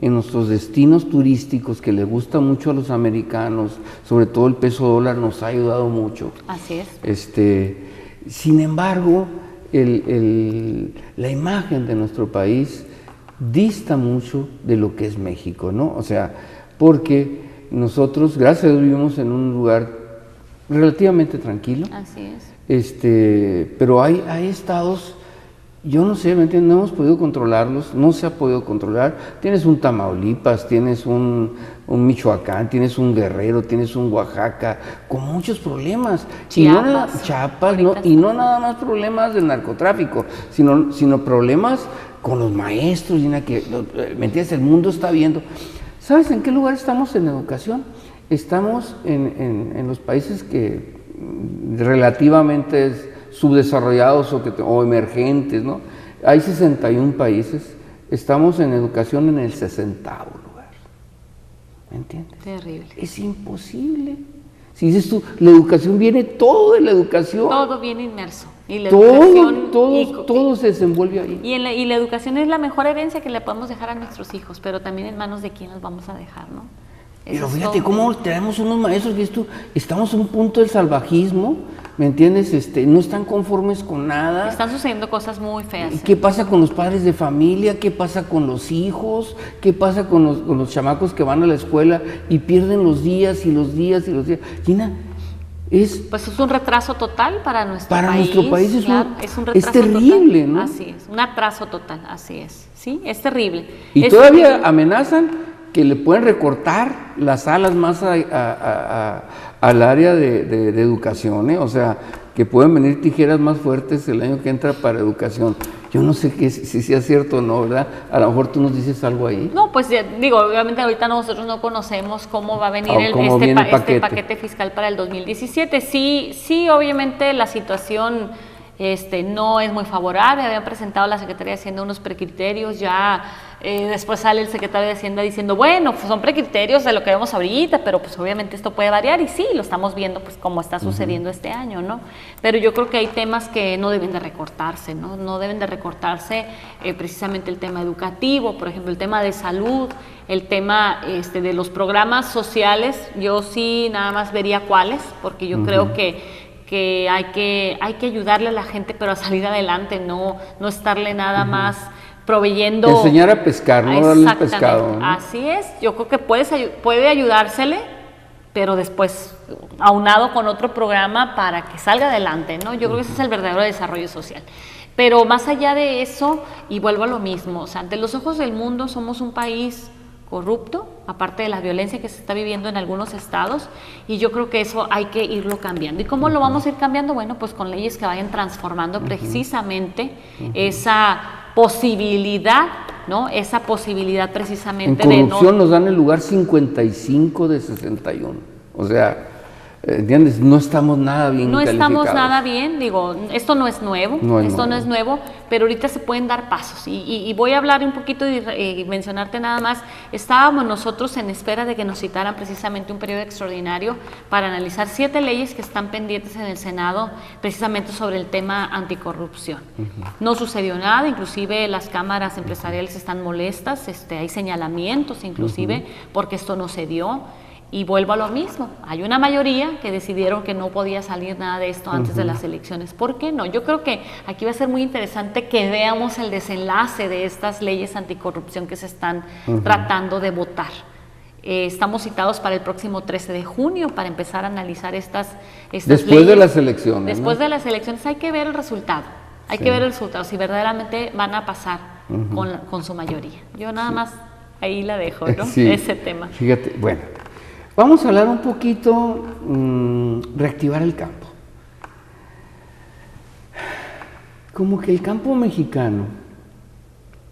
A: en nuestros destinos turísticos que les gusta mucho a los americanos, sobre todo el peso dólar nos ha ayudado mucho.
B: Así es.
A: Sin embargo, la imagen de nuestro país dista mucho de lo que es México, ¿no? O sea, porque nosotros, gracias a Dios, vivimos en un lugar relativamente tranquilo.
B: Así es.
A: Pero hay estados, yo no sé, ¿me entiendes? No hemos podido controlarlos, no se ha podido controlar. Tienes un Tamaulipas, tienes un Michoacán, tienes un Guerrero, tienes un Oaxaca, con muchos problemas. Chiapas, y no nada más problemas de narcotráfico, sino problemas con los maestros, ¿me entiendes? El mundo está viendo. ¿Sabes en qué lugar estamos en educación? Estamos en los países que relativamente subdesarrollados o emergentes, ¿no? Hay 61 países, estamos en educación en el 60º lugar, ¿me entiendes?
B: Terrible.
A: Es imposible. Si dices tú, la educación viene todo de la educación.
B: Todo viene inmerso. Y la educación,
A: todo se desenvuelve ahí.
B: Y la educación es la mejor herencia que le podemos dejar a nuestros hijos, pero también en manos de quién las vamos a dejar, ¿no?
A: Pero fíjate cómo tenemos unos maestros que estamos en un punto del salvajismo, ¿me entiendes? No están conformes con nada.
B: Están sucediendo cosas muy feas.
A: ¿Qué pasa con los padres de familia? ¿Qué pasa con los hijos? ¿Qué pasa con los chamacos que van a la escuela y pierden los días y los días y los días? Gina,
B: pues es un retraso total para nuestro país.
A: Para nuestro país
B: es
A: terrible,
B: total,
A: ¿no?
B: Así es, un atraso total, así es. Sí, es terrible.
A: Y todavía amenazan que le pueden recortar las salas más al área de educación, ¿eh? O sea, que pueden venir tijeras más fuertes el año que entra para educación. Yo no sé si sea cierto o no, ¿verdad? A lo mejor tú nos dices algo ahí.
B: No, pues digo, obviamente ahorita nosotros no conocemos cómo va a venir este paquete fiscal para el 2017. Sí, obviamente la situación no es muy favorable. Habían presentado a la Secretaría de Hacienda unos precriterios, ya después sale el secretario de Hacienda diciendo, bueno, pues son precriterios de lo que vemos ahorita, pero pues obviamente esto puede variar, y sí, lo estamos viendo pues como está sucediendo este año, ¿no? Pero yo creo que hay temas que no deben de recortarse, ¿no? No deben de recortarse precisamente el tema educativo, por ejemplo, el tema de salud, el tema de los programas sociales. Yo sí nada más vería cuáles, porque yo creo que hay que ayudarle a la gente, pero a salir adelante, no estarle nada más proveyendo.
A: Enseñar a pescar, no darle el pescado, ¿no?
B: Así es, yo creo que puede ayudársele, pero después aunado con otro programa para que salga adelante, ¿no? Yo creo que ese es el verdadero desarrollo social. Pero más allá de eso, y vuelvo a lo mismo, o sea, ante los ojos del mundo somos un país corrupto, aparte de la violencia que se está viviendo en algunos estados, y yo creo que eso hay que irlo cambiando. ¿Y cómo lo vamos a ir cambiando? Bueno, pues con leyes que vayan transformando precisamente esa posibilidad, ¿no? Esa posibilidad precisamente de no...
A: En corrupción nos dan el lugar 55 de 61, o sea... ¿Entiendes? No estamos nada bien calificados.
B: No estamos nada bien, digo, esto no es nuevo, no es nuevo, pero ahorita se pueden dar pasos. Y voy a hablar un poquito y mencionarte nada más. Estábamos nosotros en espera de que nos citaran precisamente un periodo extraordinario para analizar 7 leyes que están pendientes en el Senado precisamente sobre el tema anticorrupción. No sucedió nada, inclusive las cámaras empresariales están molestas, hay señalamientos inclusive porque esto no se dio. Y vuelvo a lo mismo, hay una mayoría que decidieron que no podía salir nada de esto antes de las elecciones. ¿Por qué no? Yo creo que aquí va a ser muy interesante que veamos el desenlace de estas leyes anticorrupción que se están tratando de votar. Estamos citados para el próximo 13 de junio para empezar a analizar estas
A: Después
B: leyes.
A: De las elecciones.
B: Después
A: ¿no?
B: de las elecciones hay que ver el resultado. Hay que ver el resultado, si verdaderamente van a pasar con su mayoría. Yo nada más ahí la dejo, ¿no? Ese tema.
A: Fíjate, bueno. Vamos a hablar un poquito, reactivar el campo. Como que el campo mexicano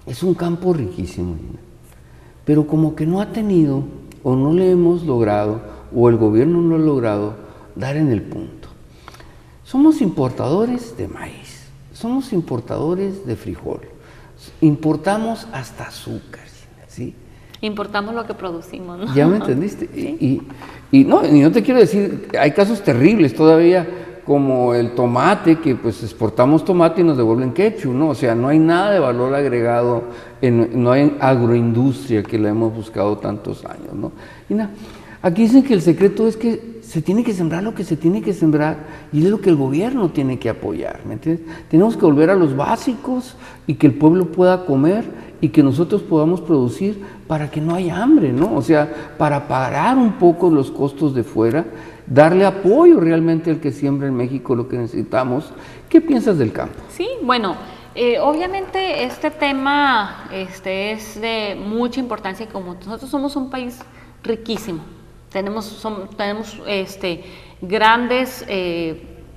A: es un campo riquísimo, pero como que no ha tenido, o no le hemos logrado, o el gobierno no ha logrado dar en el punto. Somos importadores de maíz, somos importadores de frijol, importamos hasta azúcar, ¿sí?
B: Importamos lo que producimos, ¿no?
A: ¿Ya me entendiste? ¿Sí? Y no te quiero decir, hay casos terribles todavía, como el tomate, que pues exportamos tomate y nos devuelven ketchup, ¿no? O sea, no hay nada de valor agregado, no hay agroindustria que la hemos buscado tantos años, ¿no? Y nada, aquí dicen que el secreto es que se tiene que sembrar lo que se tiene que sembrar y es lo que el gobierno tiene que apoyar, ¿me entiendes? Tenemos que volver a los básicos y que el pueblo pueda comer y que nosotros podamos producir para que no haya hambre, ¿no? O sea, para parar un poco los costos de fuera, darle apoyo realmente al que siembra en México lo que necesitamos. ¿Qué piensas del campo?
B: Sí, bueno, obviamente este tema es de mucha importancia y como nosotros somos un país riquísimo, tenemos grandes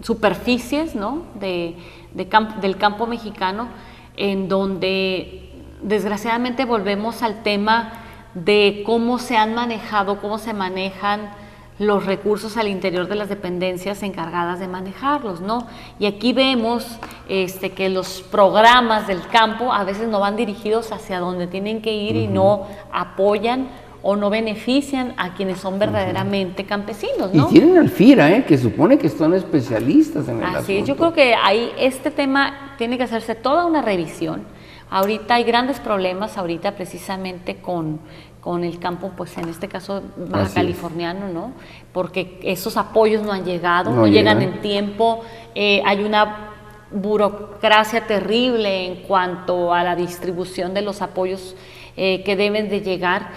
B: superficies, ¿no? del campo mexicano, en donde desgraciadamente volvemos al tema de cómo se han manejado, cómo se manejan los recursos al interior de las dependencias encargadas de manejarlos, ¿no? Y aquí vemos que los programas del campo a veces no van dirigidos hacia donde tienen que ir y no apoyan o no benefician a quienes son verdaderamente campesinos, ¿no?
A: Y tienen al FIRA, que supone que son especialistas en el asunto.
B: Así es, yo creo que ahí este tema tiene que hacerse toda una revisión. Ahorita hay grandes problemas, precisamente con el campo, pues en este caso baja californiano, ¿no? Porque esos apoyos no han llegado, no llegan en tiempo, hay una burocracia terrible en cuanto a la distribución de los apoyos que deben de llegar.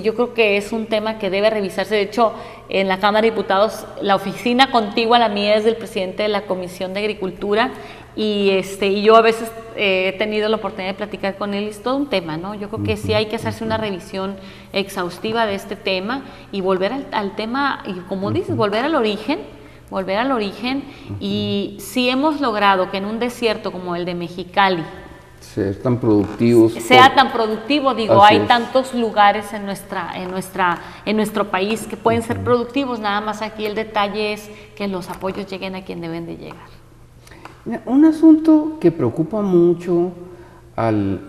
B: Yo creo que es un tema que debe revisarse. De hecho, en la Cámara de Diputados, la oficina contigua a la mía es del presidente de la Comisión de Agricultura y yo a veces he tenido la oportunidad de platicar con él. Es todo un tema, ¿no? Yo creo que sí hay que hacerse una revisión exhaustiva de este tema y volver al tema, y como dices, volver al origen, y si hemos logrado que en un desierto como el de Mexicali
A: sea tan productivos.
B: Sea tan productivo, digo, hay tantos lugares en nuestro país que pueden ser productivos, nada más aquí el detalle es que los apoyos lleguen a quien deben de llegar.
A: Mira, un asunto que preocupa mucho al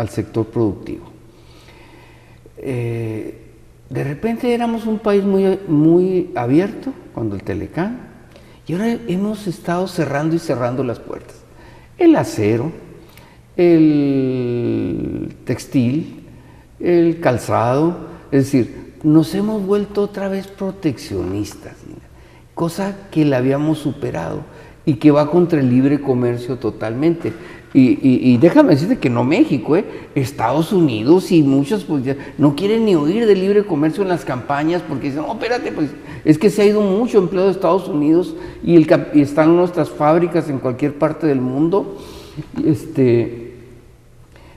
A: sector productivo. De repente éramos un país muy abierto cuando el Telecán, y ahora hemos estado cerrando y cerrando las puertas. El acero, el textil, el calzado, es decir, nos hemos vuelto otra vez proteccionistas, cosa que la habíamos superado y que va contra el libre comercio totalmente. Y déjame decirte que no México, Estados Unidos y muchos pues ya no quieren ni oír del libre comercio en las campañas porque dicen, no, espérate, pues es que se ha ido mucho empleo de Estados Unidos y están nuestras fábricas en cualquier parte del mundo.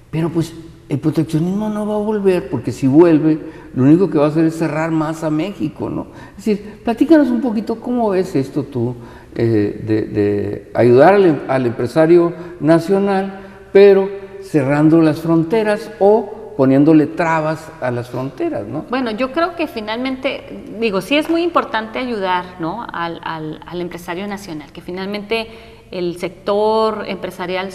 A: Pero pues el proteccionismo no va a volver, porque si vuelve, lo único que va a hacer es cerrar más a México, ¿no? Es decir, platícanos un poquito cómo ves esto tú, de ayudar al empresario nacional, pero cerrando las fronteras o poniéndole trabas a las fronteras, ¿no?
B: Bueno, yo creo que finalmente, sí es muy importante ayudar, ¿no?, al empresario nacional, que finalmente el sector empresarial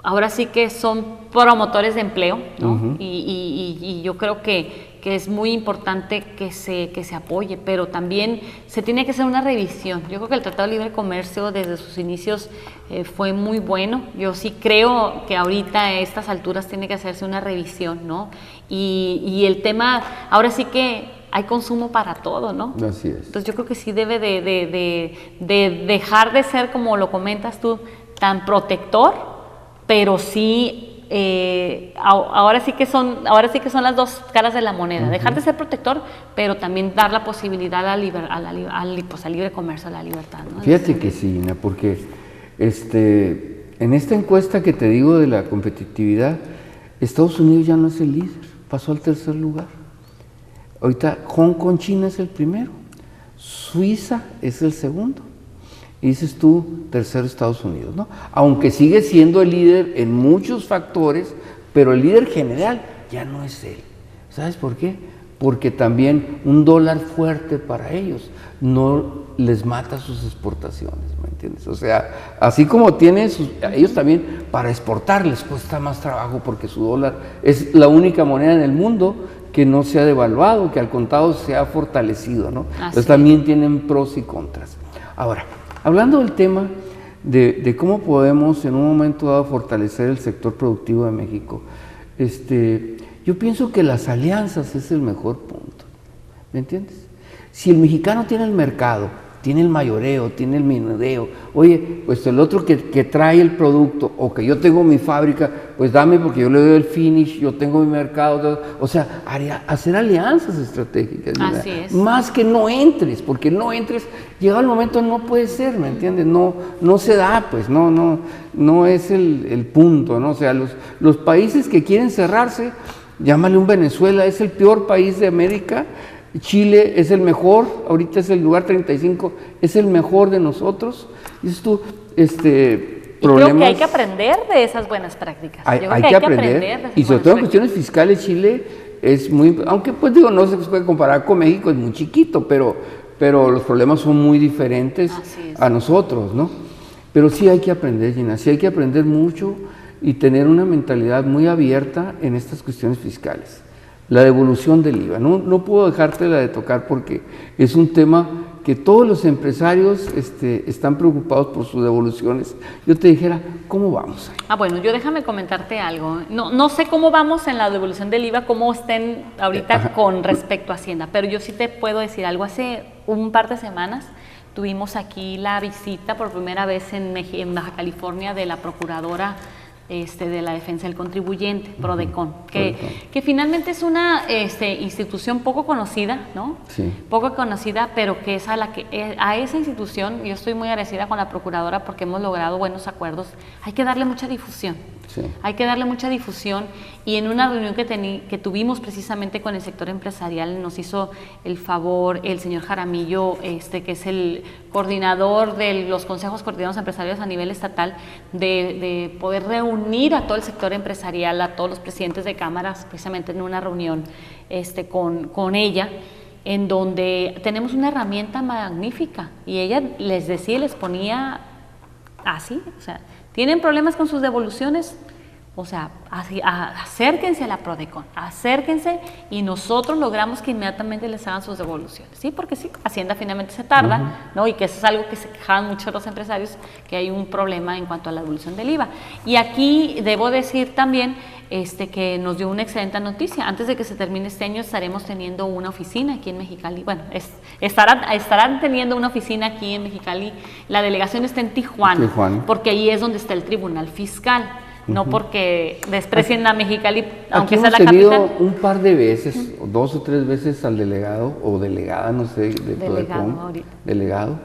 B: ahora sí que son promotores de empleo, ¿no? Uh-huh. Y yo creo que es muy importante que se apoye, pero también se tiene que hacer una revisión. Yo creo que el Tratado de Libre Comercio desde sus inicios fue muy bueno. Yo sí creo que ahorita a estas alturas tiene que hacerse una revisión, ¿no? Y el tema, ahora sí que hay consumo para todo, ¿no?
A: Así es.
B: Entonces yo creo que sí debe de dejar de ser, como lo comentas tú, tan protector, pero sí ahora sí que son las dos caras de la moneda. Uh-huh. Dejar de ser protector, pero también dar la posibilidad al libre comercio, a la libertad, ¿no?
A: Fíjate que sí, Ina, porque en esta encuesta que te digo de la competitividad, Estados Unidos ya no es el líder, pasó al tercer lugar. Ahorita Hong Kong, China es el primero, Suiza es el segundo. Y dices tú, tercero Estados Unidos, ¿no? Aunque sigue siendo el líder en muchos factores, pero el líder general ya no es él. ¿Sabes por qué? Porque también un dólar fuerte para ellos no les mata sus exportaciones, ¿me entiendes? O sea, así como ellos también para exportar les cuesta más trabajo porque su dólar es la única moneda en el mundo que no se ha devaluado, que al contado se ha fortalecido, ¿no? Entonces también tienen pros y contras. Ahora, hablando del tema de cómo podemos en un momento dado fortalecer el sector productivo de México, yo pienso que las alianzas es el mejor punto, ¿me entiendes? Si el mexicano tiene el mercado, tiene el mayoreo, tiene el menudeo, oye, pues el otro que trae el producto, o que yo tengo mi fábrica, pues dame porque yo le doy el finish, yo tengo mi mercado, o sea, hacer alianzas estratégicas.
B: Así es.
A: Más que no entres, porque no entres, llega el momento no puede ser, ¿me entiendes? No se da, pues, no es el punto, ¿no? O sea, los países que quieren cerrarse, llámale un Venezuela, es el peor país de América. Chile es el mejor, ahorita es el lugar 35, es el mejor de nosotros. Dices tú,
B: problemas. Creo que hay que aprender de esas buenas prácticas.
A: Hay que aprender, y sobre todo en cuestiones fiscales Chile es muy, aunque pues digo, no se puede comparar con México, es muy chiquito, pero los problemas son muy diferentes a nosotros, ¿no? Pero sí hay que aprender, Gina, sí hay que aprender mucho y tener una mentalidad muy abierta en estas cuestiones fiscales. La devolución del IVA, no puedo dejártela de tocar porque es un tema que todos los empresarios están preocupados por sus devoluciones. Yo te dijera, ¿cómo vamos?
B: Bueno, yo déjame comentarte algo. No sé cómo vamos en la devolución del IVA, cómo estén ahorita con respecto a Hacienda, pero yo sí te puedo decir algo. Hace un par de semanas tuvimos aquí la visita por primera vez en Baja California de la procuradora de la defensa del contribuyente, PRODECON, que finalmente es una institución poco conocida, ¿no? Sí. Poco conocida, pero que es a esa institución, yo estoy muy agradecida con la procuradora porque hemos logrado buenos acuerdos, hay que darle mucha difusión. Sí. Hay que darle mucha difusión, y en una reunión que tuvimos precisamente con el sector empresarial nos hizo el favor el señor Jaramillo, que es el coordinador de los consejos coordinados empresariales a nivel estatal, de poder reunir a todo el sector empresarial, a todos los presidentes de cámaras, precisamente en una reunión con ella. en donde tenemos una herramienta magnífica y ella les decía, les ponía así, o sea, tienen problemas con sus devoluciones, o sea, acérquense a la Prodecon, acérquense y nosotros logramos que inmediatamente les hagan sus devoluciones, ¿sí? Porque sí, Hacienda finalmente se tarda, ¿no? Y que eso es algo que se quejaban mucho los empresarios, que hay un problema en cuanto a la devolución del IVA. Y aquí debo decir también que nos dio una excelente noticia. Antes de que se termine este año estaremos teniendo una oficina aquí en Mexicali. Bueno, estarán teniendo una oficina aquí en Mexicali. La delegación está en Tijuana, porque ahí es donde está el Tribunal Fiscal. No porque desprecien a Mexicali, aunque sea la capital.
A: Aquí hemos tenido un par de veces, 2 o 3 veces al delegado o delegada, no sé, de Prodecon, delegado.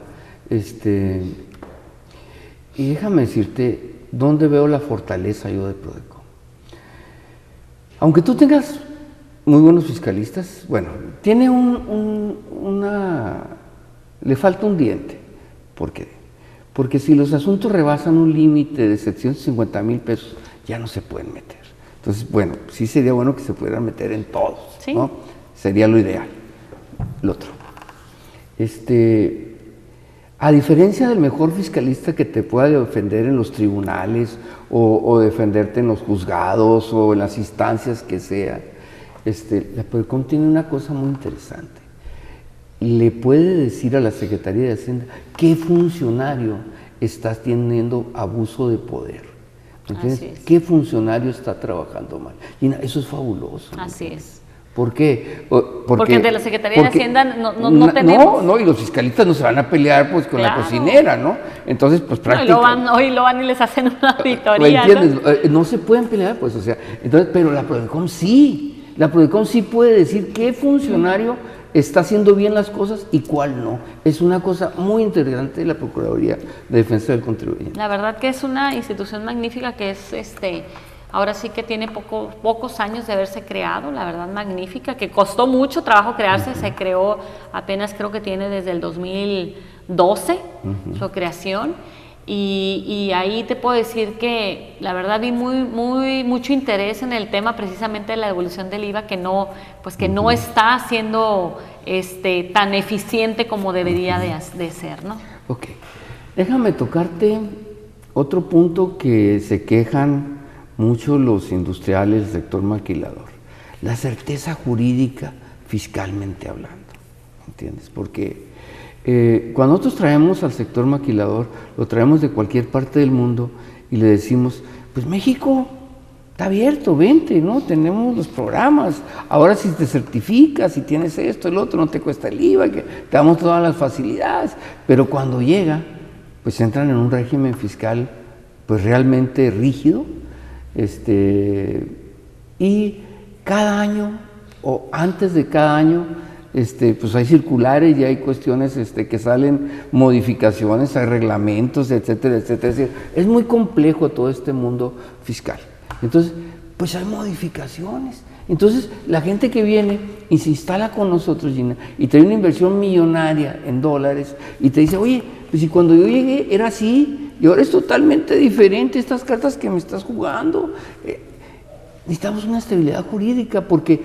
A: Y déjame decirte, ¿dónde veo la fortaleza yo de Prodecon? Aunque tú tengas muy buenos fiscalistas, bueno, tiene le falta un diente. ¿Por qué? Porque si los asuntos rebasan un límite de 750,000 pesos, ya no se pueden meter. Entonces, bueno, sí sería bueno que se pudieran meter en todos, ¿sí? ¿No? Sería lo ideal. Lo otro. A diferencia del mejor fiscalista que te pueda defender en los tribunales o defenderte en los juzgados o en las instancias que sea, la Prodecon tiene una cosa muy interesante. Le puede decir a la Secretaría de Hacienda qué funcionario está teniendo abuso de poder. ¿Entiendes? ¿Qué funcionario está trabajando mal? Y eso es fabuloso.
B: Así es.
A: ¿Por qué?
B: Porque ante la Secretaría de Hacienda no tenemos.
A: No, y los fiscalistas no se van a pelear pues con la cocinera, ¿no? Entonces, pues prácticamente.
B: Hoy lo van y les hacen una auditoría.
A: ¿Me entiendes? ¿No? Se pueden pelear, pues, o sea, entonces, pero la Prodecon sí. La Prodecon sí puede decir qué funcionario está haciendo bien las cosas y cuál no. Es una cosa muy interesante de la Procuraduría de Defensa del Contribuyente.
B: La verdad que es una institución magnífica que es ahora sí que tiene pocos años de haberse creado, la verdad magnífica, que costó mucho trabajo crearse, se creó apenas, creo que tiene desde el 2012 su creación. Y ahí te puedo decir que la verdad vi mucho interés en el tema precisamente de la devolución del IVA, que no está siendo tan eficiente como debería de ser, ¿no?
A: Ok, déjame tocarte otro punto que se quejan mucho los industriales del sector maquilador, la certeza jurídica fiscalmente hablando, ¿entiendes? Porque cuando nosotros traemos al sector maquilador, lo traemos de cualquier parte del mundo y le decimos, pues México está abierto, vente, ¿no? Tenemos los programas, ahora si te certificas, si tienes esto, el otro, no te cuesta el IVA, que te damos todas las facilidades, pero cuando llega, pues entran en un régimen fiscal pues realmente rígido, y cada año o antes de cada año pues hay circulares y hay cuestiones que salen, modificaciones, hay reglamentos, etcétera, etcétera. Es decir, es muy complejo todo este mundo fiscal. Entonces, pues hay modificaciones. Entonces, la gente que viene y se instala con nosotros, Gina, y trae una inversión millonaria en dólares, y te dice, oye, pues si cuando yo llegué era así, y ahora es totalmente diferente estas cartas que me estás jugando. Necesitamos una estabilidad jurídica, porque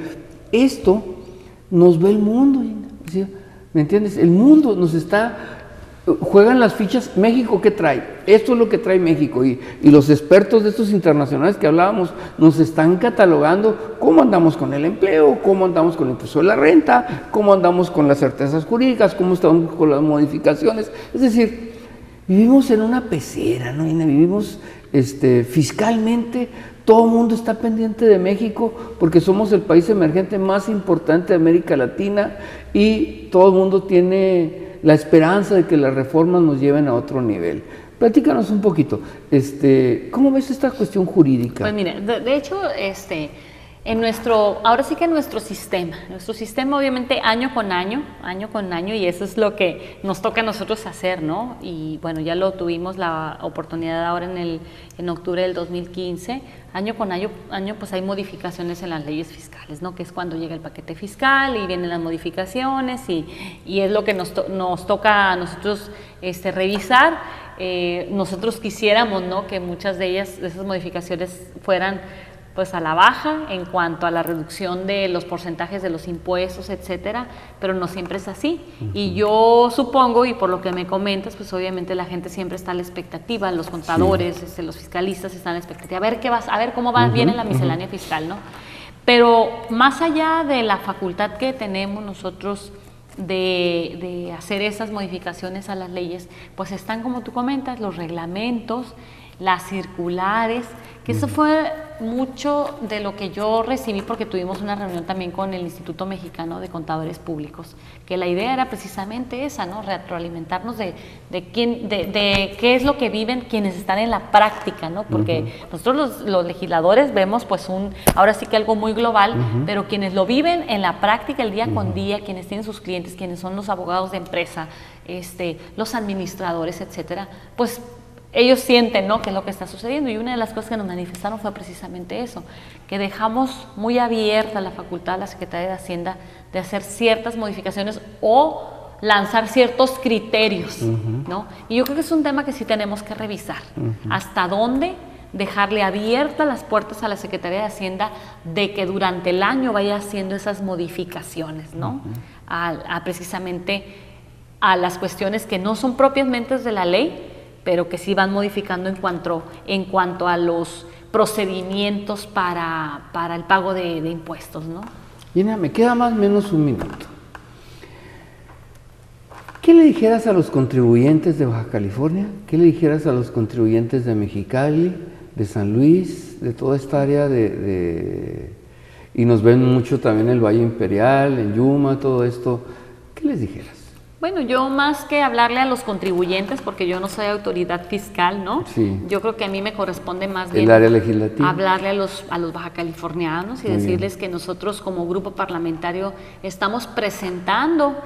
A: esto nos ve el mundo, Gina, ¿me entiendes? El mundo nos juegan las fichas. México, ¿qué trae? Esto es lo que trae México, y los expertos de estos internacionales que hablábamos nos están catalogando cómo andamos con el empleo, cómo andamos con el impuesto de la renta, cómo andamos con las certezas jurídicas, cómo estamos con las modificaciones. Es decir, vivimos en una pecera, ¿no? Vivimos fiscalmente. Todo el mundo está pendiente de México porque somos el país emergente más importante de América Latina, y todo el mundo tiene la esperanza de que las reformas nos lleven a otro nivel. Platícanos un poquito, ¿cómo ves esta cuestión jurídica?
B: Pues mire, de hecho, ahora sí que nuestro sistema obviamente año con año, y eso es lo que nos toca a nosotros hacer, ¿no? Y bueno, ya lo tuvimos la oportunidad ahora en octubre del 2015, año con año pues hay modificaciones en las leyes fiscales, ¿no? Que es cuando llega el paquete fiscal y vienen las modificaciones, y es lo que nos toca a nosotros revisar. Nosotros quisiéramos, ¿no?, que muchas de esas modificaciones fueran pues a la baja en cuanto a la reducción de los porcentajes de los impuestos, etcétera, pero no siempre es así. Y yo supongo, y por lo que me comentas, pues obviamente la gente siempre está a la expectativa, los contadores, los fiscalistas están a la expectativa, a ver cómo viene la miscelánea fiscal, ¿no? Pero más allá de la facultad que tenemos nosotros de hacer esas modificaciones a las leyes, pues están, como tú comentas, los reglamentos, las circulares, que eso fue mucho de lo que yo recibí, porque tuvimos una reunión también con el Instituto Mexicano de Contadores Públicos, que la idea era precisamente esa, ¿no? Retroalimentarnos de qué es lo que viven quienes están en la práctica, ¿no? Porque nosotros los legisladores vemos pues ahora sí que algo muy global, pero quienes lo viven en la práctica el día con día, quienes tienen sus clientes, quienes son los abogados de empresa, los administradores, etcétera, pues ellos sienten, ¿no?, qué es lo que está sucediendo, y una de las cosas que nos manifestaron fue precisamente eso, que dejamos muy abierta la facultad a la Secretaría de Hacienda de hacer ciertas modificaciones o lanzar ciertos criterios, ¿no? Y yo creo que es un tema que sí tenemos que revisar, hasta dónde dejarle abiertas las puertas a la Secretaría de Hacienda de que durante el año vaya haciendo esas modificaciones, ¿no? Precisamente a las cuestiones que no son propiamente de la ley, pero que sí van modificando en cuanto a los procedimientos para el pago de impuestos, ¿no?
A: Gina, me queda más o menos un minuto. ¿Qué le dijeras a los contribuyentes de Baja California? ¿Qué le dijeras a los contribuyentes de Mexicali, de San Luis, de toda esta área y nos ven mucho también en el Valle Imperial, en Yuma, todo esto? ¿Qué les dijeras?
B: Bueno, yo más que hablarle a los contribuyentes, porque yo no soy autoridad fiscal, ¿no? Sí. Yo creo que a mí me corresponde más bien
A: el área legislativa,
B: hablarle a los bajacalifornianos y decirles que nosotros como grupo parlamentario estamos presentando,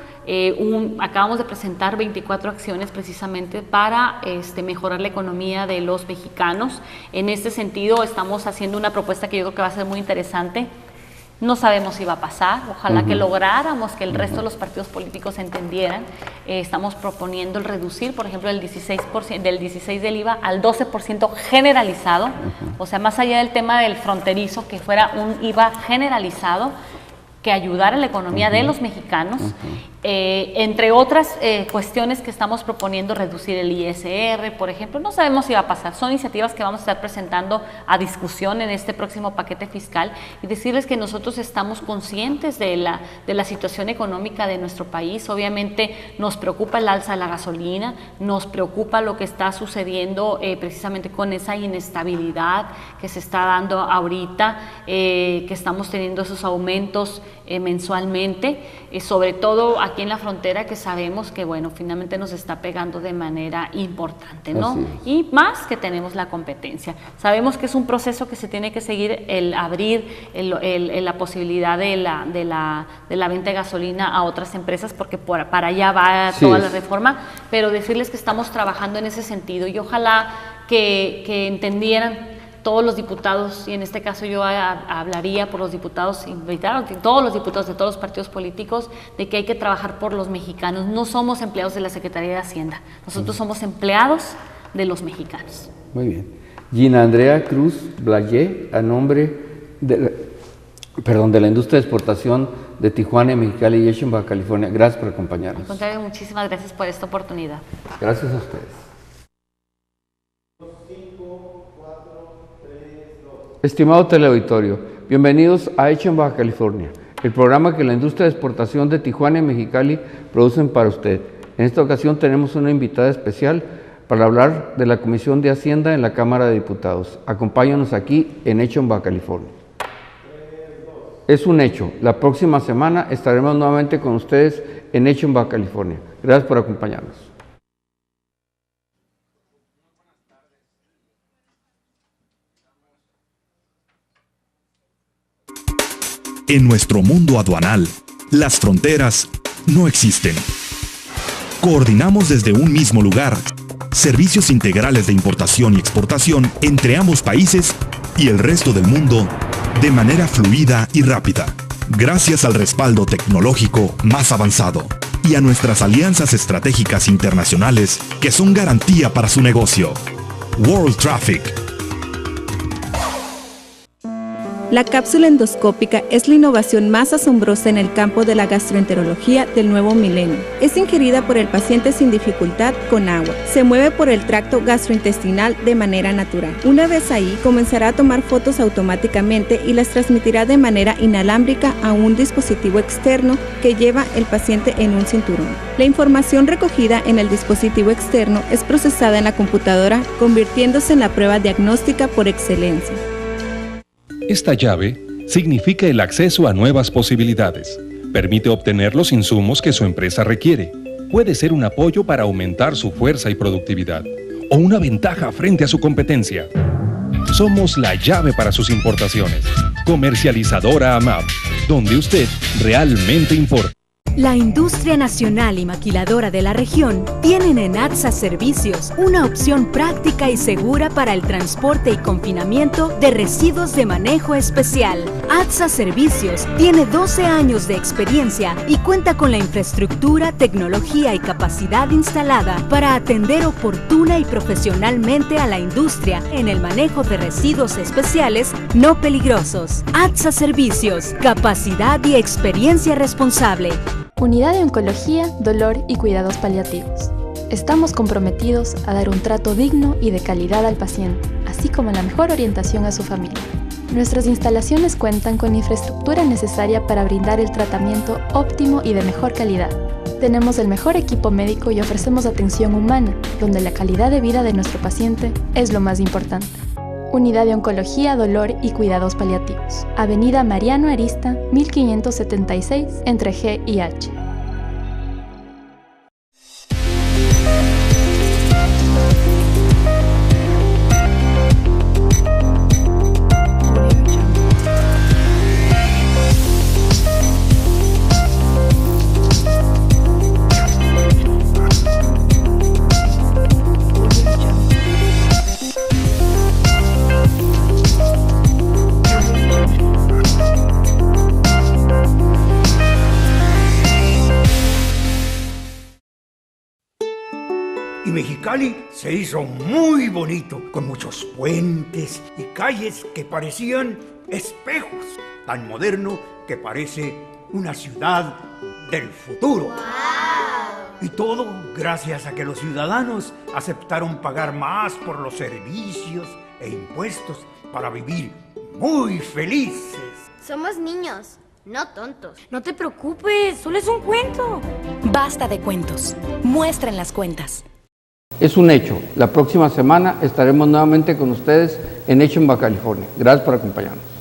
B: acabamos de presentar 24 acciones precisamente para mejorar la economía de los mexicanos. En este sentido estamos haciendo una propuesta que yo creo que va a ser muy interesante. No sabemos si va a pasar, ojalá que lográramos que el resto de los partidos políticos entendieran. Estamos proponiendo el reducir, por ejemplo, del 16% del IVA al 12% generalizado, o sea, más allá del tema del fronterizo, que fuera un IVA generalizado que ayudara a la economía de los mexicanos. Entre otras cuestiones que estamos proponiendo, reducir el ISR, por ejemplo. No sabemos si va a pasar, son iniciativas que vamos a estar presentando a discusión en este próximo paquete fiscal, y decirles que nosotros estamos conscientes de la situación económica de nuestro país. Obviamente nos preocupa el alza de la gasolina, nos preocupa lo que está sucediendo precisamente con esa inestabilidad que se está dando ahorita, que estamos teniendo esos aumentos mensualmente, sobre todo aquí en la frontera, que sabemos que, bueno, finalmente nos está pegando de manera importante, ¿no? Y más que tenemos la competencia. Sabemos que es un proceso que se tiene que seguir, el abrir la posibilidad de la venta de gasolina a otras empresas, porque para allá va toda la reforma, pero decirles que estamos trabajando en ese sentido, y ojalá que entendieran todos los diputados, y en este caso yo hablaría por los diputados, todos los diputados de todos los partidos políticos, de que hay que trabajar por los mexicanos. No somos empleados de la Secretaría de Hacienda, nosotros somos empleados de los mexicanos.
A: Muy bien. Gina Andrea Cruz Blayé, a nombre de la industria de exportación de Tijuana, Mexicali y Baja California, gracias por acompañarnos.
B: Al contrario, muchísimas gracias por esta oportunidad.
A: Gracias a ustedes. Estimado teleauditorio, bienvenidos a Hecho en Baja California, el programa que la industria de exportación de Tijuana y Mexicali producen para usted. En esta ocasión tenemos una invitada especial para hablar de la Comisión de Hacienda en la Cámara de Diputados. Acompáñanos aquí en Hecho en Baja California. Es un hecho, la próxima semana estaremos nuevamente con ustedes en Hecho en Baja California. Gracias por acompañarnos.
C: En nuestro mundo aduanal, las fronteras no existen. Coordinamos desde un mismo lugar servicios integrales de importación y exportación entre ambos países y el resto del mundo de manera fluida y rápida, gracias al respaldo tecnológico más avanzado y a nuestras alianzas estratégicas internacionales que son garantía para su negocio. World Traffic.
D: La cápsula endoscópica es la innovación más asombrosa en el campo de la gastroenterología del nuevo milenio. Es ingerida por el paciente sin dificultad con agua. Se mueve por el tracto gastrointestinal de manera natural. Una vez ahí, comenzará a tomar fotos automáticamente y las transmitirá de manera inalámbrica a un dispositivo externo que lleva el paciente en un cinturón. La información recogida en el dispositivo externo es procesada en la computadora, convirtiéndose en la prueba diagnóstica por excelencia.
E: Esta llave significa el acceso a nuevas posibilidades. Permite obtener los insumos que su empresa requiere. Puede ser un apoyo para aumentar su fuerza y productividad, o una ventaja frente a su competencia. Somos la llave para sus importaciones. Comercializadora AMAP, donde usted realmente importa.
F: La industria nacional y maquiladora de la región tienen en ATSA Servicios una opción práctica y segura para el transporte y confinamiento de residuos de manejo especial. ATSA Servicios tiene 12 años de experiencia y cuenta con la infraestructura, tecnología y capacidad instalada para atender oportuna y profesionalmente a la industria en el manejo de residuos especiales no peligrosos. ATSA Servicios, capacidad y experiencia responsable.
G: Unidad de Oncología, Dolor y Cuidados Paliativos. Estamos comprometidos a dar un trato digno y de calidad al paciente, así como la mejor orientación a su familia. Nuestras instalaciones cuentan con infraestructura necesaria para brindar el tratamiento óptimo y de mejor calidad. Tenemos el mejor equipo médico y ofrecemos atención humana, donde la calidad de vida de nuestro paciente es lo más importante. Unidad de Oncología, Dolor y Cuidados Paliativos. Avenida Mariano Arista, 1576, entre G y H.
H: Y Mexicali se hizo muy bonito, con muchos puentes y calles que parecían espejos, tan moderno que parece una ciudad del futuro. ¡Wow! Y todo gracias a que los ciudadanos aceptaron pagar más por los servicios e impuestos para vivir muy felices.
I: Somos niños, no tontos.
J: No te preocupes, solo es un cuento.
F: Basta de cuentos. Muestren las cuentas.
A: Es un hecho. La próxima semana estaremos nuevamente con ustedes en Hecho en Baja California. Gracias por acompañarnos.